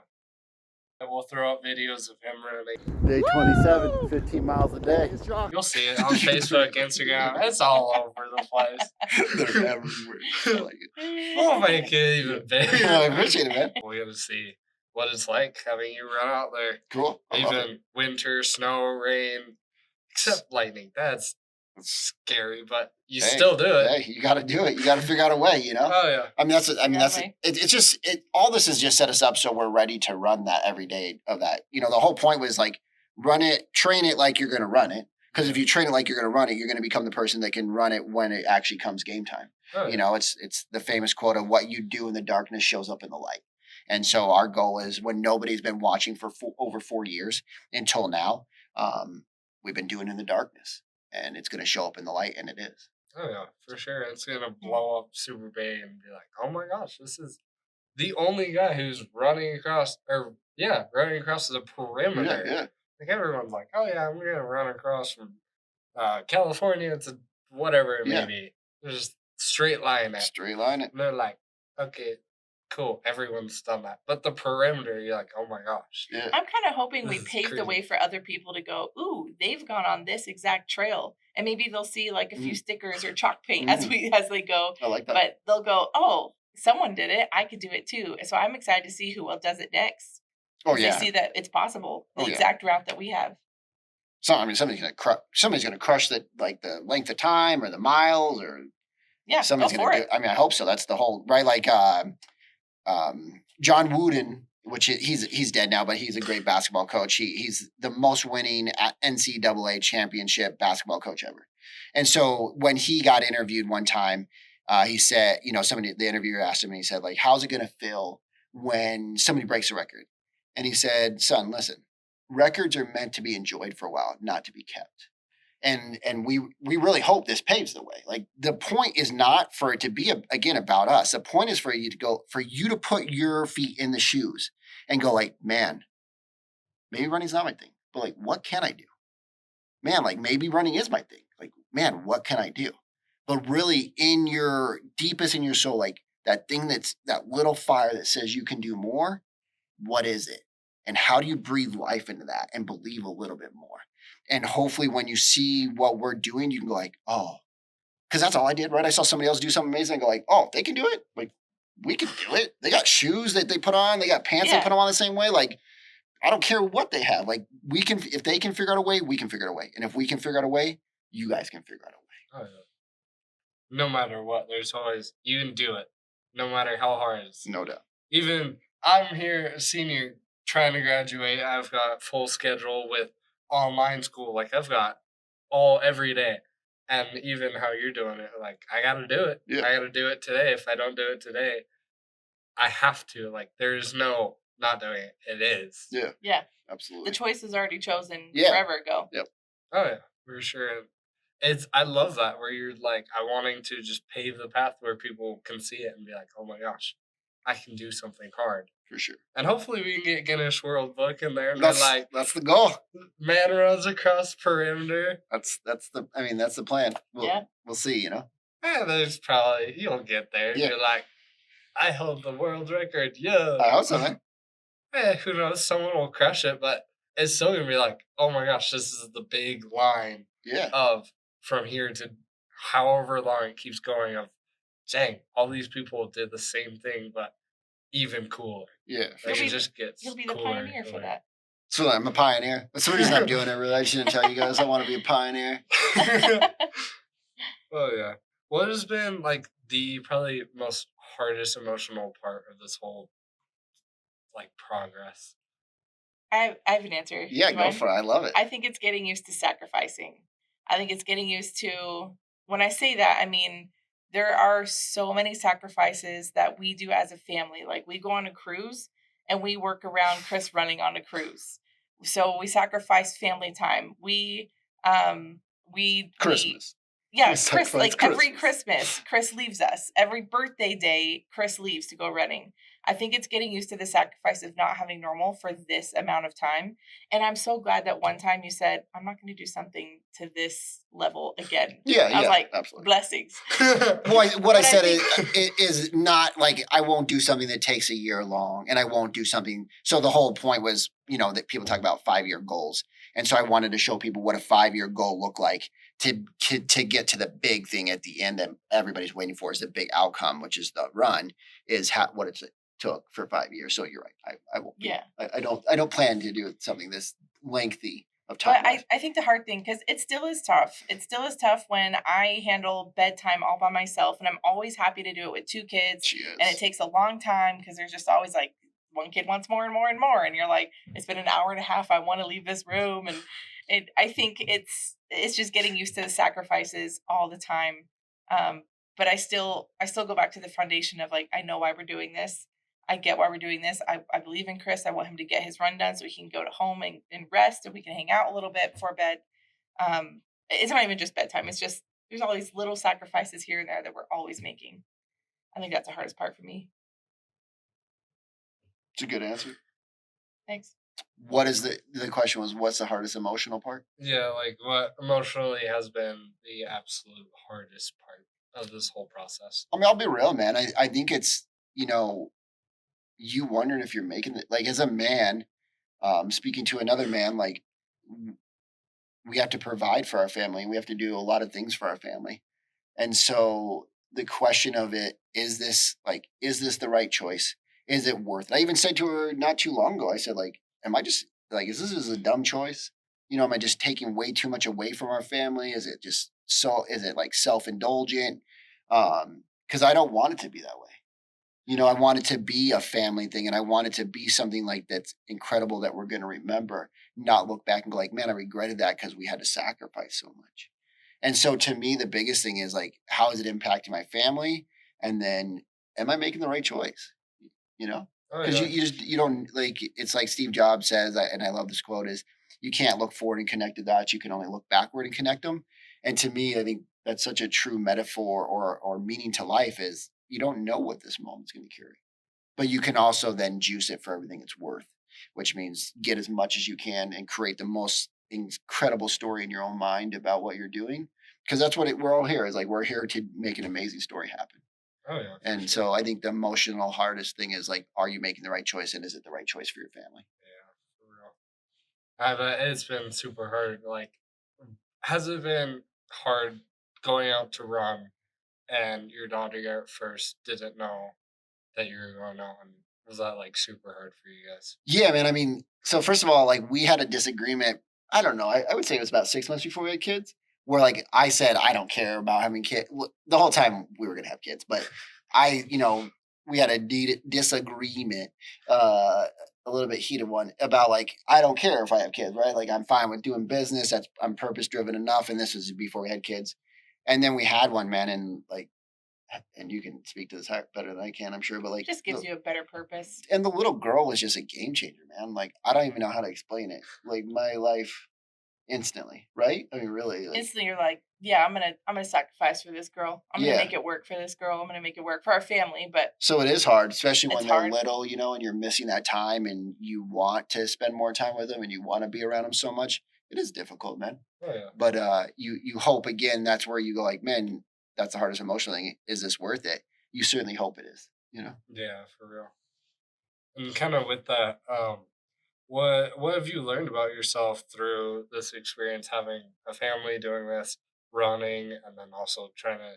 S2: And we'll throw up videos of him running.
S3: Day 27, 15 miles a day.
S2: You'll see it on Facebook, Instagram. It's all over the place.
S3: They're everywhere. I like it.
S2: We'll make it even bigger.
S3: I appreciate it, man.
S2: We're gonna see what it's like having you run out there.
S3: Cool. I love it.
S2: Even winter, snow, rain, except lightning. That's scary, but you still do it.
S3: Hey, you got to do it. You got to figure out a way.
S2: Oh yeah.
S3: I mean, it's just all this has just set us up so we're ready to run that every day of that. The whole point was like, run it, train it like you're going to run it. Because if you train it like you're going to run it, you're going to become the person that can run it when it actually comes game time.
S2: Oh, yeah.
S3: It's the famous quote of what you do in the darkness shows up in the light. And so our goal is, when nobody's been watching for over 4 years until now, we've been doing in the darkness, and it's going to show up in the light, and it is.
S2: Oh yeah, for sure. It's gonna blow up Super Bay and be like, oh my gosh, this is the only guy who's running across the perimeter.
S3: Yeah.
S2: Like, everyone's like, oh yeah, I'm gonna run across from California to whatever it may be. Just straight line it.
S3: Straight line it.
S2: And they're like, okay, cool. Everyone's done that. But the perimeter, you're like, oh my gosh.
S3: Yeah.
S4: I'm kind of hoping we
S2: This is
S4: paved the
S2: crazy.
S4: way for other people to go, ooh, they've gone on this exact trail. And maybe they'll see like a few stickers or chalk paint as they go.
S3: I like that.
S4: But they'll go, oh, someone did it. I could do it too. So I'm excited to see who else does it next.
S3: Oh,
S4: They
S3: yeah.
S4: see that it's possible. The
S3: Oh, yeah.
S4: exact route that we have.
S3: Somebody's gonna crush the length of time or the miles, or
S4: Yeah,
S3: somebody's
S4: go
S3: gonna
S4: for
S3: do
S4: it.
S3: I mean, I hope so. That's the whole right. Like John Wooden, which he's dead now, but he's a great basketball coach. He's the most winning NCAA championship basketball coach ever. And so when he got interviewed one time, he said, the interviewer asked him, and he said, like, how's it going to feel when somebody breaks a record? And he said, son, listen, records are meant to be enjoyed for a while, not to be kept. And we really hope this paves the way. Like, the point is not for it to be again about us. The point is for you to put your feet in the shoes and go, like, man, maybe running's not my thing, but like, what can I do? Man, like, maybe running is my thing. Like, man, what can I do? But really, in your deepest in your soul, like, that thing that's that little fire that says you can do more. What is it? And how do you breathe life into that and believe a little bit more? And hopefully when you see what we're doing, you can go like, oh, because that's all I did, right? I saw somebody else do something amazing. I go like, oh, they can do it. Like, we can do it. They got shoes that they put on. They got pants they put on the same way. Like, I don't care what they have. Like, we can, if they can figure out a way, we can figure out a way. And if we can figure out a way, you guys can figure out a way.
S2: Oh, yeah. No matter what, there's always, you can do it. No matter how hard it is.
S3: No doubt.
S2: Even I'm here, a senior, trying to graduate. I've got full schedule with online school. Like, I've got every day. And even how you're doing it, like, I got to do it.
S3: Yeah.
S2: I got to do it today. If I don't do it today, I have to. Like, there's no not doing it. It is.
S3: Yeah.
S4: Yeah.
S3: Absolutely.
S4: The choice is already chosen
S3: Yeah.
S4: forever ago.
S3: Yep.
S2: Oh, yeah, for sure. I love that, where you're like, I wanting to just pave the path where people can see it and be like, oh my gosh, I can do something hard.
S3: For sure.
S2: And hopefully we can get Guinness World Book in there. And
S3: That's the goal.
S2: Man runs across perimeter.
S3: That's the plan. We'll see,
S2: Yeah, there's probably, you'll get there.
S3: Yeah.
S2: You're like, I hold the world record. Yeah.
S3: I hope so, man.
S2: Who knows? Someone will crush it, but it's still going to be like, oh my gosh, this is the big line of from here to however long it keeps going of, dang, all these people did the same thing, but even cooler.
S3: Yeah.
S2: Like, it just gets
S4: You'll be the
S2: cooler
S4: pioneer for that.
S3: So I'm a pioneer. That's the reason I'm doing it, really. I shouldn't tell you guys I want to be a pioneer.
S2: Oh, yeah. What has been, like, the probably most hardest emotional part of this whole, like, progress?
S4: I have an answer.
S3: Yeah,
S4: You
S3: go
S4: mind?
S3: for it. I love it.
S4: I think it's getting used to sacrificing. I think it's getting used to, when I say that, I mean, there are so many sacrifices that we do as a family. Like we go on a cruise and we work around Chris running on a cruise. So we sacrifice family time. We
S3: Christmas.
S4: yeah,
S3: We
S4: Chris,
S3: sacrifice
S4: like every
S3: Christmas.
S4: Christmas, Chris leaves us. Every birthday day, Chris leaves to go running. I think it's getting used to the sacrifice of not having normal for this amount of time. And I'm so glad that one time you said, I'm not going to do something to this level again.
S3: Yeah,
S4: I was like,
S3: absolutely.
S4: blessings.
S3: Well, what I
S4: But I
S3: said
S4: think-
S3: is not like I won't do something that takes a year long, and I won't do something. So the whole point was, that people talk about 5-year goals, and so I wanted to show people what a 5-year goal looked like to get to the big thing at the end that everybody's waiting for, is the big outcome, which is the run, is what it took for 5 years. So you're right. I won't.
S4: Yeah.
S3: I don't plan to do something this lengthy of time.
S4: But I think the hard thing, because it still is tough. It still is tough when I handle bedtime all by myself, and I'm always happy to do it with 2 kids.
S3: She is.
S4: And it takes a long time because there's just always like one kid wants more and more and more, and you're like, it's been an hour and a half. I want to leave this room, and I think it's just getting used to the sacrifices all the time. But I still go back to the foundation of like, I know why we're doing this. I get why we're doing this. I believe in Chris. I want him to get his run done so he can go to home and rest, and we can hang out a little bit before bed. It's not even just bedtime. It's just there's all these little sacrifices here and there that we're always making. I think that's the hardest part for me.
S3: It's a good answer.
S4: Thanks.
S3: What is the question was, what's the hardest emotional part?
S2: Yeah, like what emotionally has been the absolute hardest part of this whole process?
S3: I mean, I'll be real, man. I think it's, you wondering if you're making it, like as a man, speaking to another man, like we have to provide for our family. We have to do a lot of things for our family. And so the question of it, is this the right choice? Is it worth it? I even said to her not too long ago, I said, like, am I just like, is this a dumb choice? Am I just taking way too much away from our family? Is it like self-indulgent? Because I don't want it to be that way. I want it to be a family thing, and I want it to be something like that's incredible that we're going to remember, not look back and go like, man, I regretted that because we had to sacrifice so much. And so to me, the biggest thing is like, how is it impacting my family? And then am I making the right choice? Because you don't, like, it's like Steve Jobs says, and I love this quote, is you can't look forward and connect the dots. You can only look backward and connect them. And to me, I think that's such a true metaphor or meaning to life, is you don't know what this moment's going to carry, but you can also then juice it for everything it's worth, which means get as much as you can and create the most incredible story in your own mind about what you're doing. Because that's what we're all here is like, we're here to make an amazing story happen.
S2: Oh yeah.
S3: And so I think the emotional hardest thing is like, are you making the right choice, and is it the right choice for your family?
S2: Yeah, for real. It's been super hard. Like, has it been hard going out to run and your daughter at first didn't know that you were going out, and was that like super hard for you guys?
S3: Yeah, man. I mean, so first of all, like we had a disagreement. I don't know. I would say it was about 6 months before we had kids, where like I said, I don't care about having kids. The whole time we were going to have kids, but we had a disagreement, a little bit heated one, about like, I don't care if I have kids, right? Like I'm fine with doing business. I'm purpose driven enough. And this was before we had kids. And then we had one, man. And like, and you can speak to this better than I can, I'm sure, but like,
S4: It just gives you a better purpose.
S3: And the little girl was just a game changer, man. Like, I don't even know how to explain it. Like my life instantly, right? I mean, really. Like,
S4: instantly you're like, yeah, I'm gonna sacrifice for this girl. I'm gonna make it work for this girl. I'm gonna make it work for our family. But
S3: so it is hard, especially when they're
S4: hard.
S3: little, and you're missing that time, and you want to spend more time with them, and you want to be around them so much. It is difficult, man.
S2: Oh yeah.
S3: But you hope, again, that's where you go like, man, that's the hardest emotional thing. Is this worth it? You certainly hope it is,
S2: Yeah, for real. And kind of with that, what have you learned about yourself through this experience, having a family, doing this, running, and then also trying to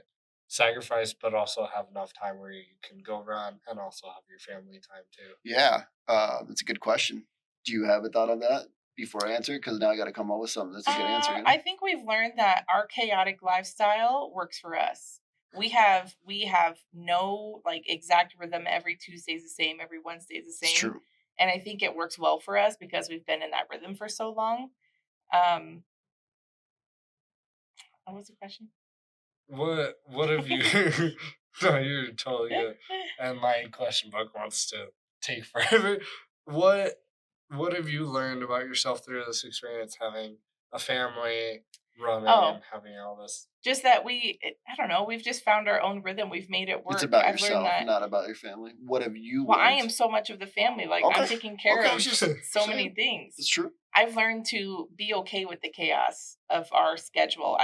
S2: sacrifice, but also have enough time where you can go run and also have your family time too?
S3: Yeah, that's a good question. Do you have a thought on that before I answer? Because now I got to come up with something that's a good answer.
S4: I think we've learned that our chaotic lifestyle works for us. We have no like exact rhythm. Every Tuesday's the same. Every Wednesday's the same.
S3: It's true.
S4: And I think it works well for us because we've been in that rhythm for so long. What was the question?
S2: What have you? No, you're totally good. And my question book wants to take forever. What have you learned about yourself through this experience, having a family, running, and having all this?
S4: Just that I don't know, we've just found our own rhythm. We've made it work.
S3: It's about
S4: I've
S3: yourself,
S4: learned that.
S3: not about your family. What have you
S4: Well, I
S3: learned?
S4: am so much of the family. Like,
S3: Okay.
S4: I'm taking care
S3: Okay,
S4: of
S3: just
S4: so many
S3: saying.
S4: things.
S3: It's true.
S4: I've learned to be okay with the chaos of our schedule.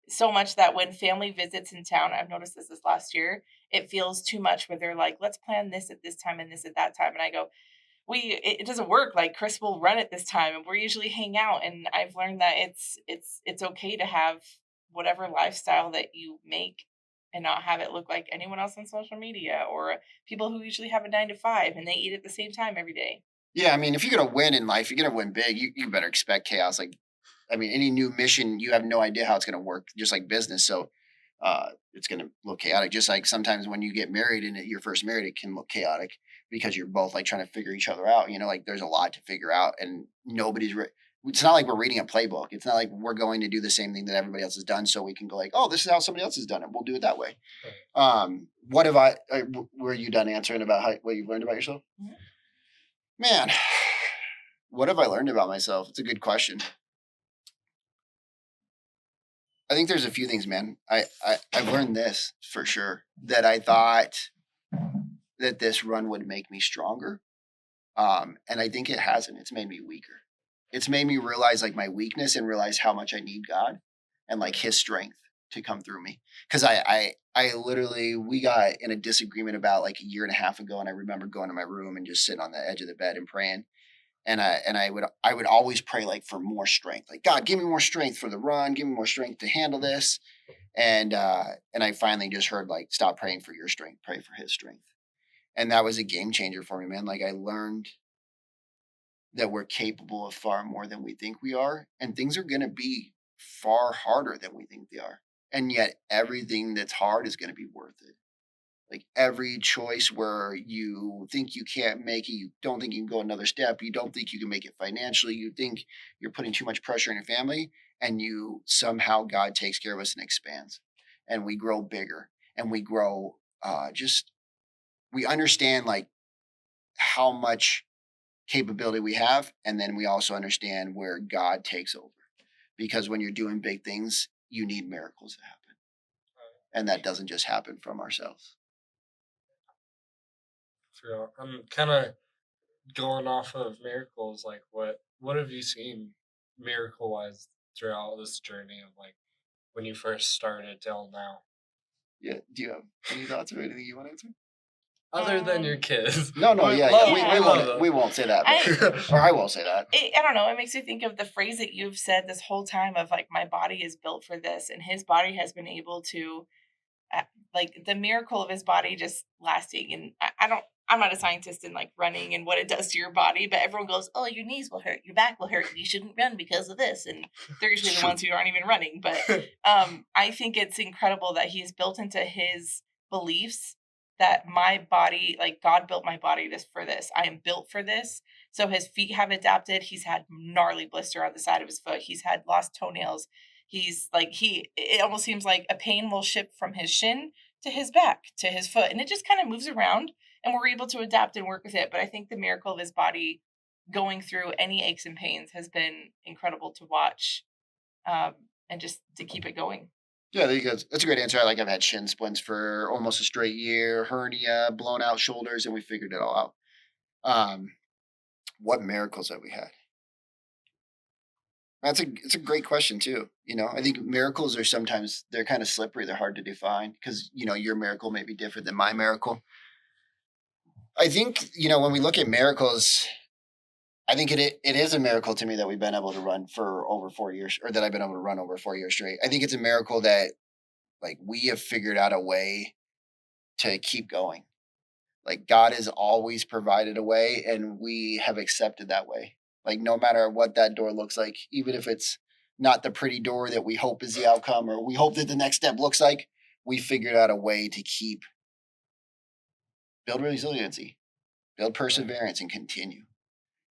S4: So much that when family visits in town, I've noticed this last year, it feels too much where they're like, let's plan this at this time and this at that time. And I go, it doesn't work. Like, Chris will run at this time and we're usually hang out. And I've learned that it's okay to have whatever lifestyle that you make and not have it look like anyone else on social media or people who usually have a 9 to 5 and they eat at the same time every day.
S3: Yeah, I mean, if you're gonna win in life, you're gonna win big. You better expect chaos. Like, I mean, any new mission, you have no idea how it's gonna work. Just like business, so it's gonna look chaotic. Just like sometimes when you get married and you're first married, it can look chaotic because you're both like trying to figure each other out. Like there's a lot to figure out, and it's not like we're reading a playbook. It's not like we're going to do the same thing that everybody else has done, so we can go like, oh, this is how somebody else has done it. We'll do it that way. What have were you done answering about what you've learned about yourself?
S4: Mm-hmm.
S3: Man, what have I learned about myself? It's a good question. I think there's a few things, man. I've learned this for sure, that I thought that this run would make me stronger. And I think it hasn't. It's made me weaker. It's made me realize like my weakness and realize how much I need God and like his strength to come through me. Cause I literally, we got in a disagreement about like a year and a half ago. And I remember going to my room and just sitting on the edge of the bed and praying. And I would always pray like for more strength. Like, God, give me more strength for the run, give me more strength to handle this. And I finally just heard like, stop praying for your strength, pray for his strength. And that was a game changer for me, man. Like, I learned that we're capable of far more than we think we are. And things are going to be far harder than we think they are. And yet everything that's hard is going to be worth it. Like every choice where you think you can't make it, you don't think you can go another step, you don't think you can make it financially, you think you're putting too much pressure on your family, and you somehow God takes care of us and expands. And we grow bigger and we grow we understand like how much capability we have. And then we also understand where God takes over. Because when you're doing big things, you need miracles to happen. And that doesn't just happen from ourselves.
S2: I'm kind of going off of miracles. Like, what have you seen miracle wise throughout this journey of like when you first started till now?
S3: Yeah. Do you have any thoughts or anything you want to answer?
S2: Other than your kids.
S3: No, we won't say that. Or I won't say that.
S4: I don't know. It makes me think of the phrase that you've said this whole time of like, my body is built for this, and his body has been able to, like the miracle of his body just lasting. And I'm not a scientist in like running and what it does to your body, but everyone goes, oh, your knees will hurt, your back will hurt, you shouldn't run because of this. And they're usually the ones who aren't even running. But I think it's incredible that he's built into his beliefs that my body, like God built my body for this. I am built for this. So his feet have adapted. He's had gnarly blister on the side of his foot. He's had lost toenails. He's like, it almost seems like a pain will shift from his shin to his back, to his foot. And it just kind of moves around and we're able to adapt and work with it. But I think the miracle of his body going through any aches and pains has been incredible to watch, and just to keep it going.
S3: Yeah, that's a great answer. I've had shin splints for almost a straight year, hernia, blown out shoulders, and we figured it all out. What miracles have we had? It's a great question too. I think miracles are sometimes they're kind of slippery. They're hard to define because your miracle may be different than my miracle. I think when we look at miracles, I think it is a miracle to me that we've been able to run for over 4 years, or that I've been able to run over 4 years straight. I think it's a miracle that like we have figured out a way to keep going. Like God has always provided a way, and we have accepted that way. Like no matter what that door looks like, even if it's not the pretty door that we hope is the outcome, or we hope that the next step looks like, we figured out a way to build resiliency. build perseverance, and continue.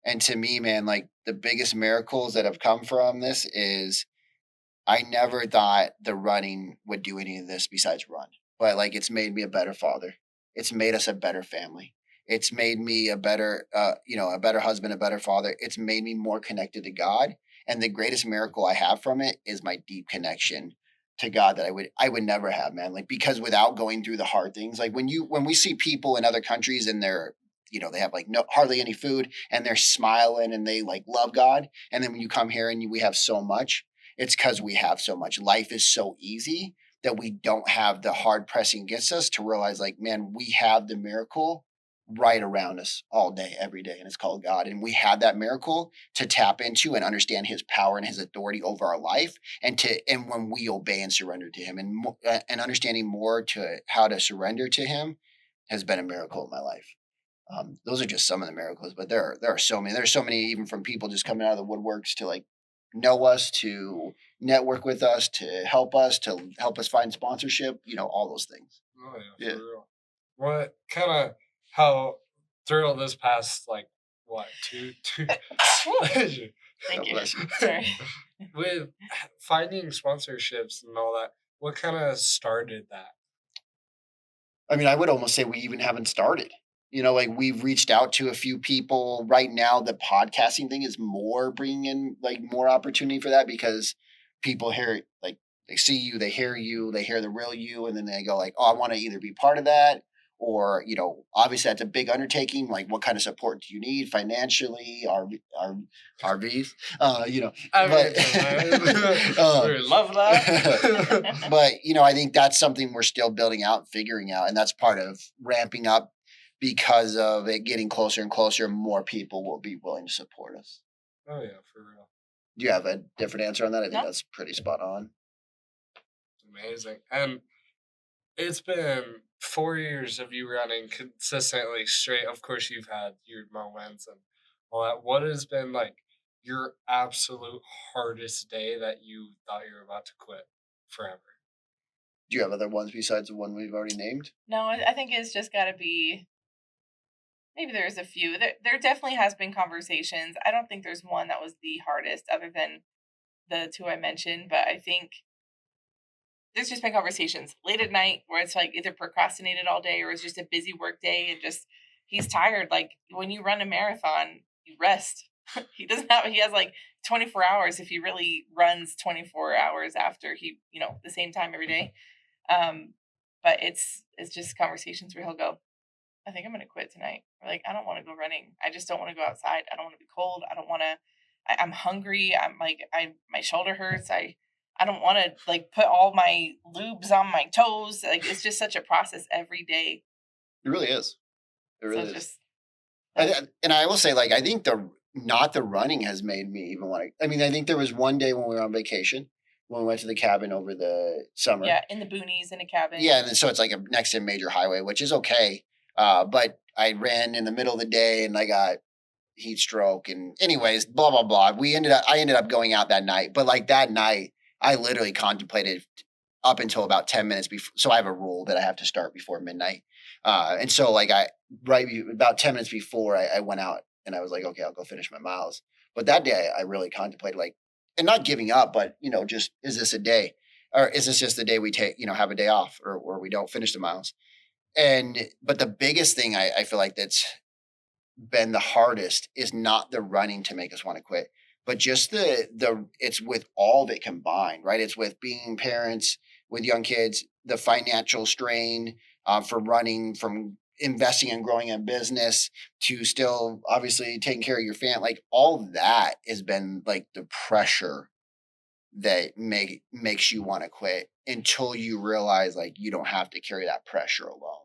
S3: And to me, man, like the biggest miracles that have come from this is I never thought the running would do any of this besides run. But like it's made me a better father. It's made us a better family. It's made me a better a better husband, a better father. It's made me more connected to God. And the greatest miracle I have from it is my deep connection to God that I would never have, man. Like because without going through the hard things, like when we see people in other countries and they're they have like no hardly any food and they're smiling and they like love God. And then when you come here and we have so much, it's because we have so much. Life is so easy that we don't have the hard pressing against us to realize, like, man, we have the miracle right around us all day, every day, and it's called God. And we have that miracle to tap into and understand His power and His authority over our life, and when we obey and surrender to Him, and understanding more to how to surrender to Him has been a miracle in my life. Those are just some of the miracles, but there are so many. There's so many, even from people just coming out of the woodworks to like know us, to network with us, to help us find sponsorship. All those things.
S2: Oh yeah,
S3: Yeah.
S2: for real. What kind of how throughout this past like what two
S4: Thank
S3: God
S4: you.
S3: bless you.
S4: Sorry.
S2: with finding sponsorships and all that? What kind of started that?
S3: I mean, I would almost say we even haven't started. Like we've reached out to a few people right now. The podcasting thing is more bringing in like more opportunity for that because people hear like they see you, they hear the real you, and then they go like, "Oh, I want to either be part of that." Or, obviously that's a big undertaking. Like, what kind of support do you need financially? RVs, but
S2: We love that.
S3: but I think that's something we're still building out and figuring out, and that's part of ramping up because of it getting closer and closer. More people will be willing to support us.
S2: Oh yeah, for real.
S3: Do you have a different answer on that? I think
S4: No.
S3: that's pretty spot on.
S2: Amazing. And it's been 4 years of you running consistently straight. Of course, you've had your moments and all that. What has been like your absolute hardest day that you thought you were about to quit forever?
S3: Do you have other ones besides the one we've already named?
S4: No, I think it's just got to be. Maybe there's a few. There definitely has been conversations. I don't think there's one that was the hardest, other than the two I mentioned. But I think there's just been conversations late at night where it's like either procrastinated all day or it's just a busy work day and just he's tired. Like when you run a marathon, you rest. He has like 24 hours if he really runs 24 hours after the same time every day. But it's just conversations where he'll go, I think I'm going to quit tonight. Or like, I don't want to go running. I just don't want to go outside. I don't want to be cold. I don't want to, I'm hungry. I'm like, my shoulder hurts. I don't want to like put all my lubes on my toes. Like it's just such a process every day.
S3: It really is. It really
S4: So
S3: is.
S4: just,
S3: And I will say, like, I think not the running has made me even want to. I mean, I think there was one day when we were on vacation when we went to the cabin over the summer.
S4: yeah, in the boonies in a cabin.
S3: Yeah, and then, so it's like a next to a major highway, which is okay. But I ran in the middle of the day and I got heat stroke and anyways, blah blah blah. I ended up going out that night, but like that night, I literally contemplated up until about 10 minutes before. So I have a rule that I have to start before midnight. And so like about 10 minutes before I went out and I was like, okay, I'll go finish my miles. But that day I really contemplated like, and not giving up, but just, is this a day or is this just the day we take, have a day off or we don't finish the miles? But the biggest thing I feel like that's been the hardest is not the running to make us want to quit, but just it's with all of it combined, right? It's with being parents with young kids, the financial strain for running, from investing and growing a business to still obviously taking care of your family. Like all that has been like the pressure that makes you want to quit until you realize like you don't have to carry that pressure alone.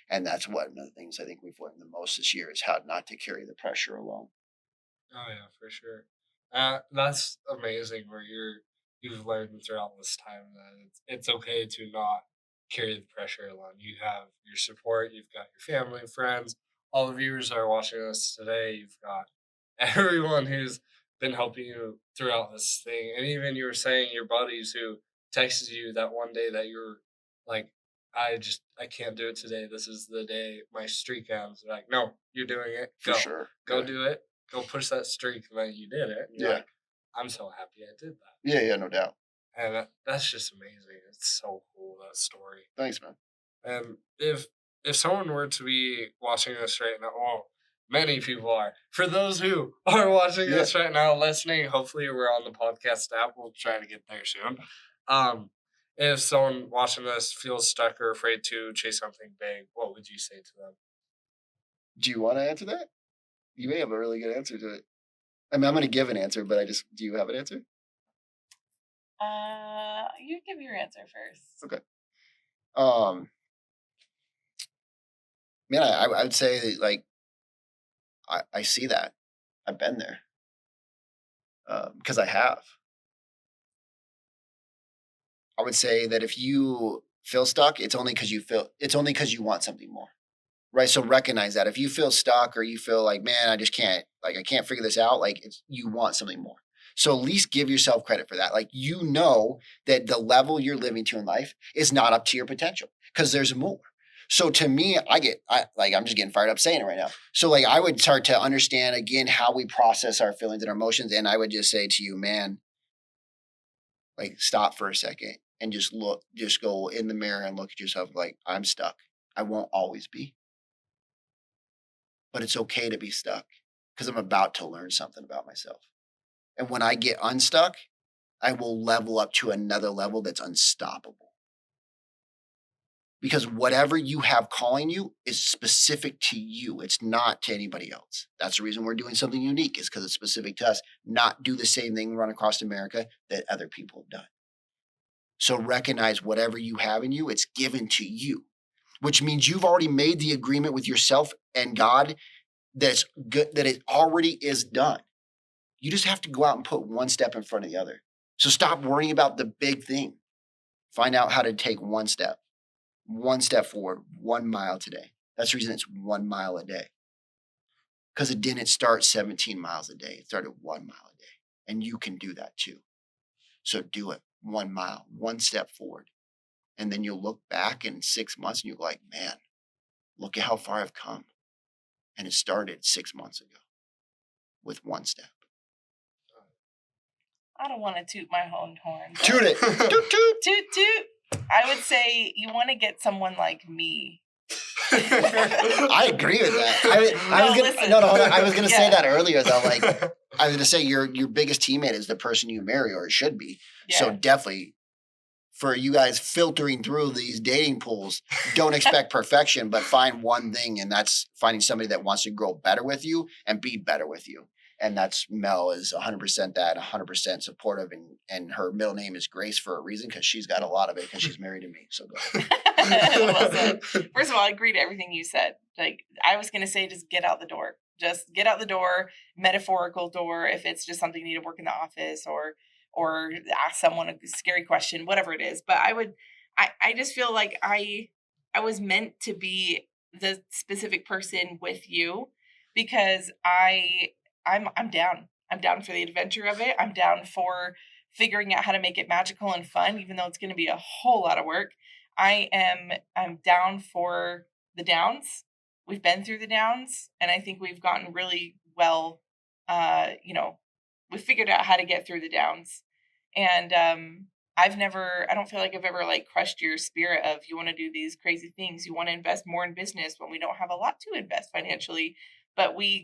S3: And that's one of the things I think we've learned the most this year is how not to carry the pressure alone.
S2: Oh yeah, for sure. That's amazing. Where you've learned throughout this time that it's okay to not carry the pressure alone. You have your support. You've got your family, friends. All the viewers that are watching us today. You've got everyone who's been helping you throughout this thing, and even you were saying your buddies who texted you that one day that you're like I can't do it today. This is the day my streak ends. They're like, no, you're doing it.
S3: For
S2: Go.
S3: sure.
S2: Go
S3: Yeah.
S2: do it. Go push that streak. And then you did it. And you're
S3: Yeah.
S2: like, I'm so happy I did that.
S3: Yeah, no doubt.
S2: And that's just amazing. It's so cool, that story.
S3: Thanks, man.
S2: And if someone were to be watching this right now, well, many people are. For those who are watching this right now, listening, hopefully we're on the podcast app. We'll try to get there soon. If someone watching this feels stuck or afraid to chase something big, what would you say to them?
S3: Do you want to answer that? You may have a really good answer to it. I mean, I'm going to give an answer, but do you have an answer?
S4: You give your answer first.
S3: Okay. Man, I would say, like, I see that. I've been there. Because I have. I would say that if you feel stuck, it's only because you want something more. Right? So recognize that. If you feel stuck or you feel like, man, I can't figure this out, like, you want something more. So at least give yourself credit for that. Like, you know that the level you're living to in life is not up to your potential because there's more. So to me, I'm just getting fired up saying it right now. So, like, I would start to understand again how we process our feelings and our emotions. And I would just say to you, man, like, stop for a second and just go in the mirror and look at yourself like, I'm stuck. I won't always be. But it's okay to be stuck because I'm about to learn something about myself. And when I get unstuck, I will level up to another level that's unstoppable. Because whatever you have calling you is specific to you. It's not to anybody else. That's the reason we're doing something unique, is because it's specific to us. Not do the same thing run across America that other people have done. So recognize whatever you have in you, it's given to you, which means you've already made the agreement with yourself and God that's good, that it already is done. You just have to go out and put one step in front of the other. So stop worrying about the big thing. Find out how to take one step forward, 1 mile today. That's the reason it's 1 mile a day. Because it didn't start 17 miles a day. It started 1 mile a day. And you can do that too. So do it. 1 mile, one step forward. And then you'll look back in 6 months and you'll be like, man, look at how far I've come. And it started 6 months ago with one step.
S4: I don't want to toot my own horn.
S3: Toot it. Toot, toot.
S4: Toot, toot. I would say you want to get someone like me.
S3: I agree with that. I was gonna say that earlier though. Like, I was gonna say your biggest teammate is the person you marry, or it should be. Yeah. So definitely, for you guys filtering through these dating pools, don't expect perfection, but find one thing, and that's finding somebody that wants to grow better with you and be better with you. And that's Mel is 100% that, 100% supportive, and her middle name is Grace for a reason, because she's got a lot of it because she's married to me. So go ahead.
S4: Well said. First of all, I agree to everything you said. Like, I was going to say, just get out the door. Just get out the door, metaphorical door, if it's just something you need to work in the office or ask someone a scary question, whatever it is. But I just feel like I was meant to be the specific person with you, because I'm down. I'm down for the adventure of it. I'm down for figuring out how to make it magical and fun, even though it's going to be a whole lot of work. I'm down for the downs. We've been through the downs, and I think we've gotten really well, we figured out how to get through the downs. And I don't feel like I've ever like crushed your spirit of, you want to do these crazy things. You want to invest more in business when we don't have a lot to invest financially. But we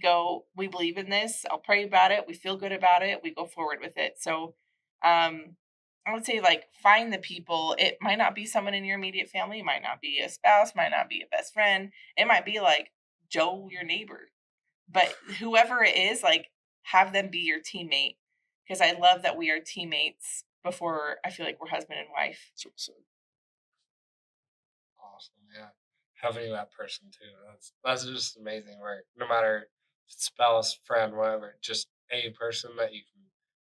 S4: believe in this. I'll pray about it. We feel good about it. We go forward with it. So I would say, like, find the people. It might not be someone in your immediate family. It might not be a spouse, might not be a best friend. It might be like Joe, your neighbor. But whoever it is, like, have them be your teammate. Because I love that we are teammates before I feel like we're husband and wife.
S2: Awesome, yeah. Having that person too. That's just amazing. Where no matter spouse, friend, whatever, just a person that you can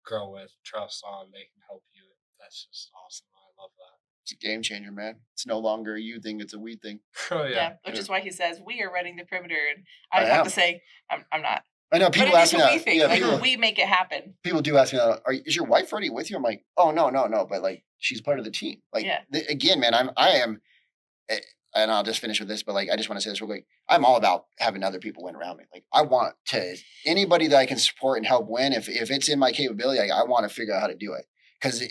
S2: grow with, trust on, they can help you. That's just awesome. I love that.
S3: It's a game changer, man. It's no longer a you thing; it's a we thing.
S2: Oh yeah.
S4: Which is why he says we are running the perimeter, and I have to say I'm not.
S3: I know people ask me that.
S4: Yeah, we make it happen.
S3: People do ask me that. Is your wife already with you? I'm like, oh no, but like she's part of the team. Like again, man, I am. and I'll just finish with this, but like I just want to say this real quick. I'm all about having other people win around me. Like I want to anybody that I can support and help win. If it's in my capability, I want to figure out how to do it because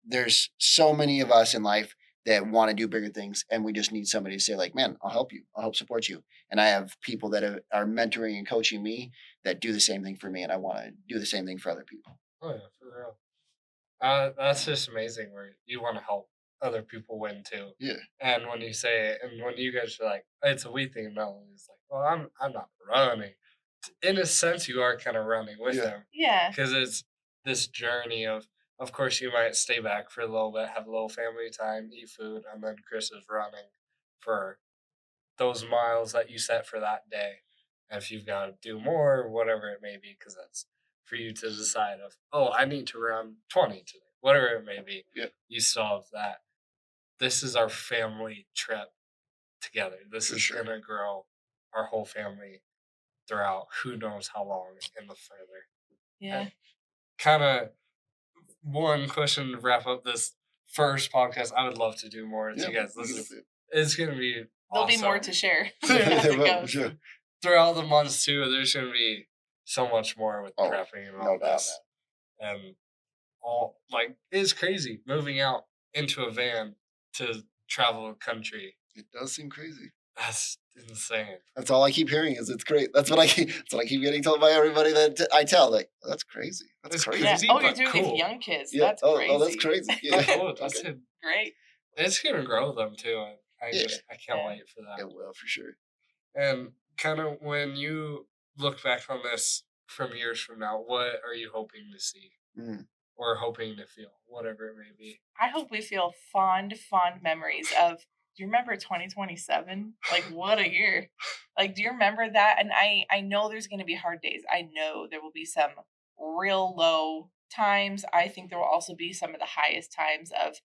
S3: there's so many of us in life that want to do bigger things, and we just need somebody to say like, man, I'll help you, I'll help support you. And I have people that are mentoring and coaching me that do the same thing for me, and I want to do the same thing for other people.
S2: Oh yeah, for real. That's just amazing. Where you want to help other people win too.
S3: Yeah.
S2: And when you say it, and when you guys are like, it's a we thing, Melanie's like, well, I'm not running. In a sense, you are kind of running with them.
S4: Yeah.
S2: Because it's this journey of course, you might stay back for a little bit, have a little family time, eat food, and then Chris is running for those miles that you set for that day. And if you've got to do more, whatever it may be, because that's for you to decide of, oh, I need to run 20 today, whatever it may be.
S3: Yeah.
S2: You still have that. This is our family trip together. This
S3: For
S2: is
S3: sure.
S2: going to grow our whole family throughout who knows how long in the further.
S4: Yeah.
S2: Kind of one question to wrap up this first podcast. I would love to do more with you guys. It's going to be
S4: There'll
S2: awesome.
S4: be more to share.
S3: There will, for sure.
S2: Throughout the months too, there's going to be so much more with
S3: Oh,
S2: prepping and
S3: no
S2: all
S3: doubt,
S2: this. And all like it's crazy moving out into a van to travel a country.
S3: It does seem crazy.
S2: That's insane.
S3: That's all I keep hearing is it's great. That's what I keep getting told by everybody that I tell. Like, oh, that's crazy. That's
S2: It's
S3: crazy.
S4: Yeah.
S2: crazy,
S4: Oh, you're
S2: but
S4: doing
S2: cool.
S4: these young kids.
S3: Yeah.
S4: That's crazy.
S3: Oh, that's crazy. Yeah.
S2: Cool. That's
S3: Okay.
S2: it.
S4: Great.
S2: It's gonna grow them too. I
S3: Yeah.
S2: can't
S4: Yeah.
S2: wait for that.
S3: It will for sure.
S2: And kind of when you look back on this from years from now, what are you hoping to see
S3: Mm.
S2: or hoping to feel, whatever it may be?
S4: I hope we feel fond memories of. Do you remember 2027? Like, what a year! Like, do you remember that? And I know there's going to be hard days. I know there will be some real low times. I think there will also be some of the highest times of.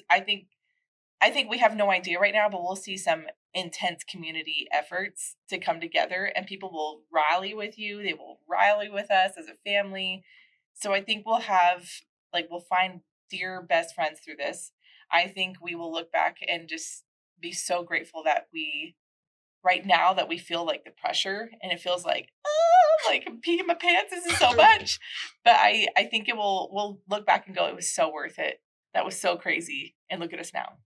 S4: I think we have no idea right now, but we'll see some intense community efforts to come together, and people will rally with you. They will rally with us as a family. So I think we'll find dear best friends through this. I think we will look back and just be so grateful that right now that we feel like the pressure, and it feels like, like I'm peeing my pants. This is so much. But I think we'll look back and go, it was so worth it. That was so crazy. And look at us now.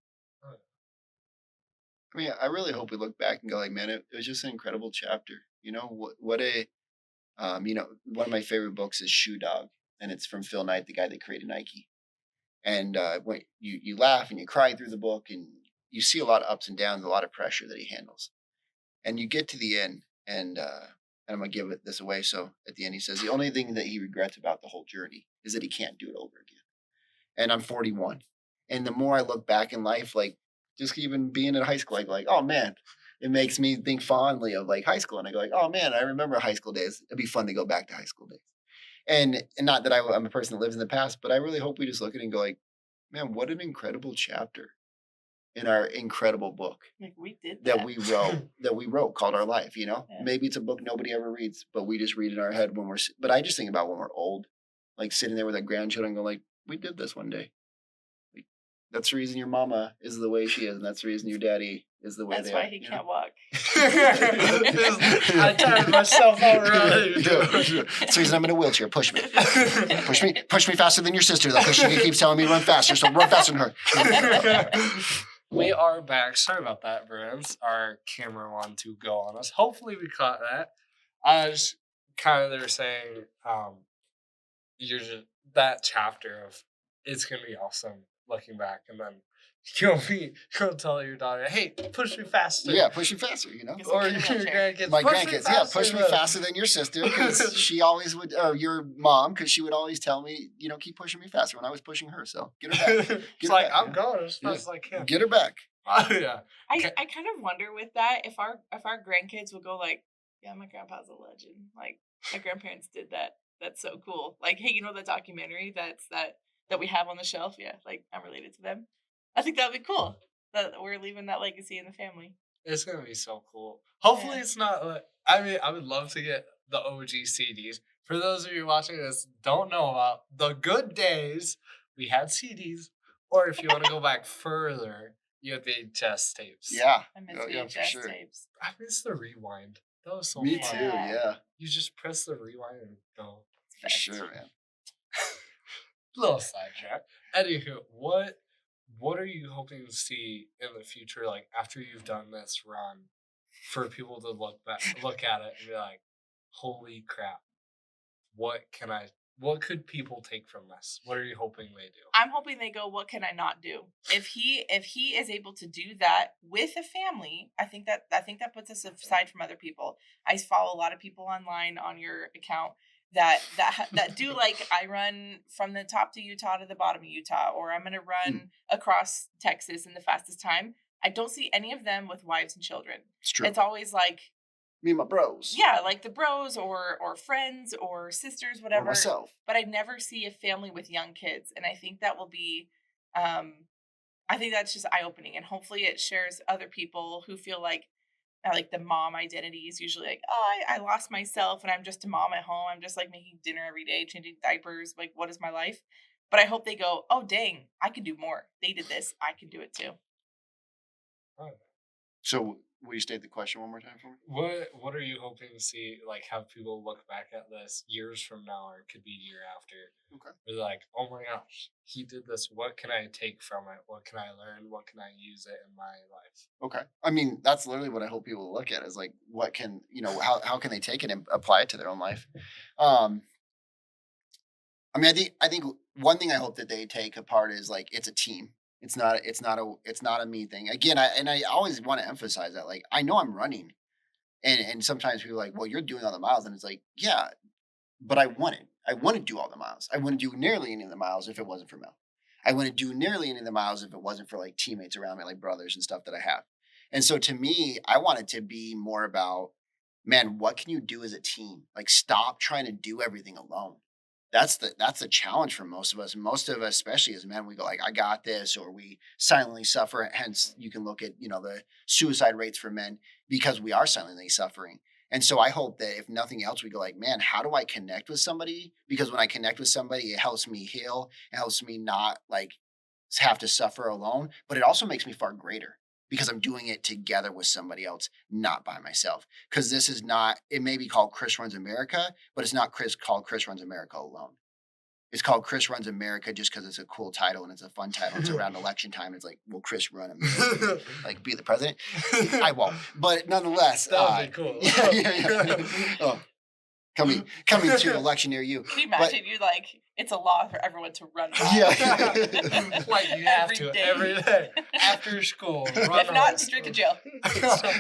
S3: I mean, I really hope we look back and go like, man, it was just an incredible chapter. You know, one of my favorite books is Shoe Dog, and it's from Phil Knight, the guy that created Nike. And when you laugh and you cry through the book, and you see a lot of ups and downs, a lot of pressure that he handles. And you get to the end, and I'm gonna give this away. So at the end, he says the only thing that he regrets about the whole journey is that he can't do it over again. And I'm 41, and the more I look back in life, like just even being in high school, I go like, oh man, it makes me think fondly of like high school, and I go like, oh man, I remember high school days. It'd be fun to go back to high school days. And not that I'm a person that lives in the past, but I really hope we just look at it and go like, man, what an incredible chapter in our incredible book
S4: Like we did
S3: that we wrote called our life. You know,
S4: Yeah.
S3: maybe it's a book nobody ever reads, but we just read in our head when but I just think about when we're old, like sitting there with our grandchildren, going like, we did this one day. Like, that's the reason your mama is the way she is, and that's the reason your daddy is the way
S4: That's
S3: they
S4: why
S3: are.
S4: he
S3: you know?
S4: can't walk.
S2: I tired myself already.
S3: That's the reason I'm in a wheelchair. Push me. Push me faster than your sister, though, because she keeps telling me to run faster, so run faster than her.
S2: We are back. Sorry about that, Bruins. Our camera wanted to go on us. Hopefully we caught that. I was kind of there saying, you're just that chapter of it's gonna be awesome looking back, and then you'll tell your daughter, "Hey, push me faster."
S3: Yeah, push me faster, you know?
S4: Yes.
S2: Or
S4: In
S2: your
S4: a wheelchair.
S2: grandkids.
S3: My
S2: "Push me
S3: grandkids,
S2: faster,
S3: push me
S2: though."
S3: faster than your sister, because she always would, or your mom, because she would always tell me, you know, keep pushing me faster when I was pushing her. So get her back.
S2: It's
S3: Get
S2: like
S3: back,
S2: I'm
S3: yeah.
S2: going as fast
S3: Yeah.
S2: as I can.
S3: Get her back.
S2: Yeah.
S4: I kind of wonder with that if our grandkids will go like, yeah, my grandpa's a legend. Like my grandparents did that. That's so cool. Like, hey, you know the documentary that we have on the shelf? Yeah, like I'm related to them. I think that'd be cool. That we're leaving that legacy in the family.
S2: It's gonna be so cool. Hopefully,
S4: Yeah.
S2: it's not. I mean, I would love to get the OG CDs. For those of you watching this, don't know about the good days we had CDs, or if you want to go back further, You had VHS tapes.
S3: Yeah.
S4: I miss
S3: Yeah, for
S4: VHS
S3: sure.
S4: tapes.
S2: I miss the rewind. That was so
S3: Me
S2: fun.
S3: too.
S4: Yeah.
S3: Yeah.
S2: You just press the rewind and go.
S3: For sure, man.
S2: Little sidetrack. Anywho, what are you hoping to see in the future, like after you've done this run, for people to look at it and be like, holy crap, what could people take from this? What are you hoping they do?
S4: I'm hoping they go, what can I not do? If he is able to do that with a family, I think that puts us aside from other people. I follow a lot of people online on your account that do like, I run from the top to Utah to the bottom of Utah, or I'm gonna run across Texas in the fastest time. I don't see any of them with wives and children.
S3: It's true.
S4: It's always like,
S3: Me and my bros.
S4: yeah, like the bros or friends or sisters,
S3: Or
S4: whatever.
S3: myself.
S4: But I never see a family with young kids, and I think that will be, I think that's just eye opening, and hopefully it shares other people who feel like the mom identity is usually like, oh, I lost myself, and I'm just a mom at home. I'm just like making dinner every day, changing diapers. Like, what is my life? But I hope they go, oh, dang, I can do more. They did this, I can do it too.
S2: Oh.
S3: So, will you state the question one more time for me?
S2: What are you hoping to see, like, have people look back at this years from now, or it could be a year after?
S3: Okay.
S2: They're like, oh my gosh, he did this. What can I take from it? What can I learn? What can I use it in my life?
S3: Okay. I mean, that's literally what I hope people look at is like, what can, how can they take it and apply it to their own life? I mean, I think one thing I hope that they take apart is like, it's a team. It's not a me thing. Again, I always want to emphasize that, like, I know I'm running and sometimes people are like, well, you're doing all the miles. And it's like, yeah, but I wouldn't do all the miles. I wouldn't do nearly any of the miles if it wasn't for Mel. I wouldn't do nearly any of the miles if it wasn't for like teammates around me, like brothers and stuff that I have. And so to me, I want it to be more about, man, what can you do as a team? Like, stop trying to do everything alone. That's the challenge for most of us. Most of us, especially as men, we go like, I got this, or we silently suffer. Hence, you can look at, the suicide rates for men because we are silently suffering. And so I hope that if nothing else, we go like, man, how do I connect with somebody? Because when I connect with somebody, it helps me heal. It helps me not like have to suffer alone, but it also makes me far greater because I'm doing it together with somebody else, not by myself. Because this is not, it may be called Chris Runs America, but it's not called Chris Runs America alone. It's called Chris Runs America just because it's a cool title and it's a fun title. It's around election time. It's like, will Chris run America? Like, be the president? I won't. But nonetheless.
S2: That would be cool.
S3: Yeah. Oh, coming to election near you.
S4: Can you imagine it's a law for everyone to run by?
S3: Yeah.
S2: Like, you have to every day after school. Run
S4: If not, straight to jail.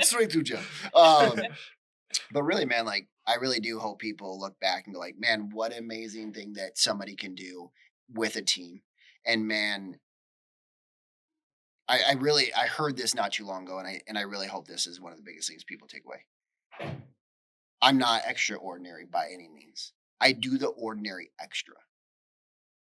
S3: Straight to jail. But really, man, like, I really do hope people look back and go like, man, what an amazing thing that somebody can do with a team. And man, I heard this not too long ago, and I really hope this is one of the biggest things people take away. I'm not extraordinary by any means. I do the ordinary extra.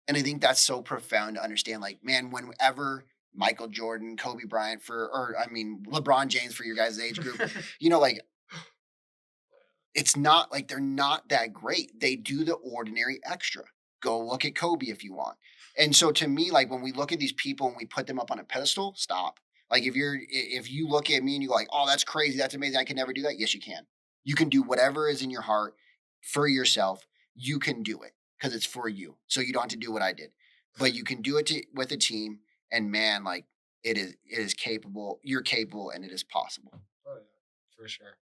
S3: And I think that's so profound to understand. Like, man, whenever Michael Jordan, Kobe Bryant LeBron James for your guys' age group, like, it's not like they're not that great. They do the ordinary extra. Go look at Kobe if you want. And so to me, like, when we look at these people and we put them up on a pedestal, stop. Like, if you look at me and you go like, oh, that's crazy, that's amazing, I can never do that. Yes, you can. You can do whatever is in your heart for yourself. You can do it because it's for you. So you don't have to do what I did, but you can do it with a team. And man, like, it is capable. You're capable, and it is possible.
S2: Oh yeah, for sure.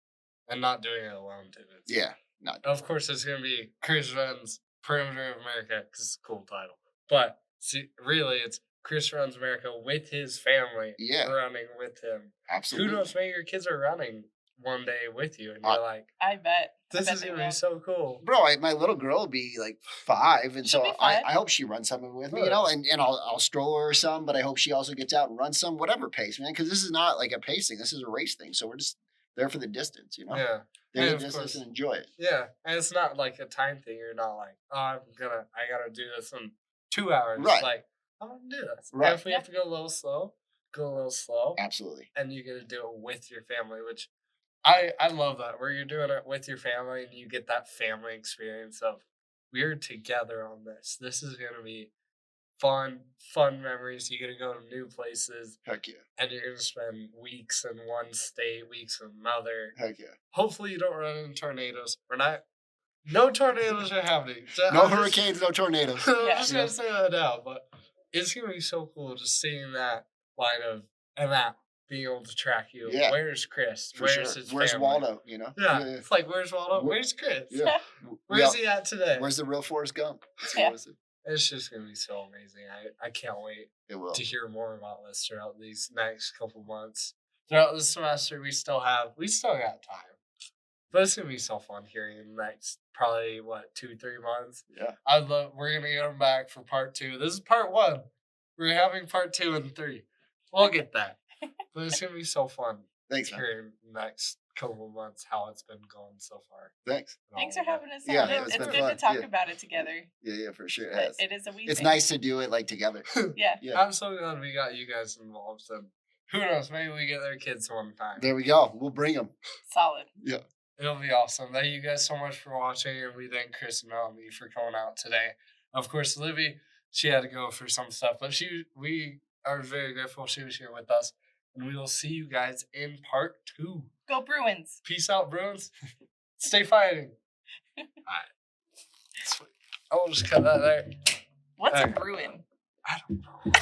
S2: And not doing it alone too.
S3: Yeah, not.
S2: Of course, it's gonna be Chris Runs Perimeter of America because it's a cool title. But really, it's Chris Runs America with his family.
S3: Yeah,
S2: running with him.
S3: Absolutely.
S2: Who knows? Maybe your kids are running one day with you, and you're like,
S4: I bet
S2: this is gonna be so cool,
S3: bro. My little girl will be like 5, and so I hope she runs something with me, and I'll stroll her some, but I hope she also gets out and runs some, whatever pace, man. Because this is not like a pace thing; this is a race thing. So we're just there for the distance,
S2: Yeah.
S3: There for the distance and enjoy it.
S2: Yeah, and it's not like a time thing. You're not like, oh, I gotta do this in 2 hours.
S3: Right.
S2: Like, I'm gonna do this.
S3: Right.
S2: And if we have to go a little slow, go a little slow.
S3: Absolutely.
S2: And you get to do it with your family, which I love that, where you're doing it with your family and you get that family experience of we're together on this. This is gonna be fun memories. You're gonna go to new places,
S3: Heck yeah.
S2: and you're gonna spend weeks in one state, weeks in another.
S3: Heck yeah.
S2: Hopefully, you don't run into tornadoes. No tornadoes are happening. So
S3: No
S2: I'm just-
S3: hurricanes, no tornadoes.
S2: I'm
S4: Yeah.
S2: just gonna say that now, but it's gonna be so cool just seeing that line of a map being able to track you.
S3: Yeah.
S2: Where's Chris?
S3: For
S2: Where's
S3: sure.
S2: his
S3: Where's
S2: family?
S3: Waldo? You know?
S2: Yeah. It's like, where's Waldo?
S3: Where-
S2: Where's Chris?
S3: Yeah.
S2: Where's he at today?
S3: Where's the real Forrest Gump?
S4: Yeah.
S2: It's just gonna be so amazing. I can't wait
S3: It will.
S2: to hear more about this throughout these next couple months. Throughout this semester, we still got time. But it's gonna be so fun hearing the next probably 2-3 months.
S3: Yeah.
S2: We're gonna get them back for part 2. This is part 1. We're having part 2 and 3. We'll get that. But it's gonna be so fun
S3: Thanks, man.
S2: hearing the next couple of months how it's been going so far.
S3: Thanks.
S4: Thanks
S2: And
S4: for
S2: all of
S4: having us
S3: Yeah,
S4: on.
S3: it's
S4: It's
S3: been
S4: good
S3: fun.
S4: to talk
S3: Yeah.
S4: about it together.
S3: Yeah, for sure. It
S4: But
S3: has.
S4: it is a wee
S3: It's
S4: thing.
S3: nice to do it like together.
S4: Yeah.
S2: that.
S3: Yeah.
S2: I'm so glad we got you guys involved. And who knows? Maybe we get their kids one time.
S3: There we go. We'll bring them.
S4: Solid.
S2: It'll be awesome. Thank you guys so much for watching, and we thank Chris and Melanie for coming out today. Of course, Livy, she had to go for some stuff, but we are very grateful she was here with us, and we will see you guys in part 2.
S4: Go Bruins.
S2: Peace out, Bruins. Stay fighting. All right. Sweet. I will just cut that there.
S4: What's a
S2: Alright.
S4: Bruin?
S2: I don't know.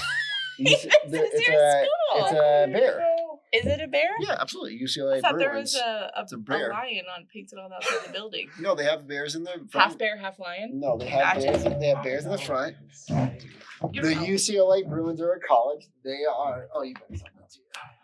S4: This is your school.
S3: It's a bear.
S4: Is it a bear?
S3: Yeah, absolutely.
S4: I
S3: UCLA
S4: thought there
S3: Bruins.
S4: was
S3: It's a bear.
S4: lion painted on the outside of the building.
S3: No, they have bears in the front.
S4: Half bear, half lion.
S3: No, they have
S4: Gotcha.
S3: bears. They have bears in the front.
S4: You
S3: The
S4: know.
S3: UCLA Bruins are a college. They are. Oh, you got something.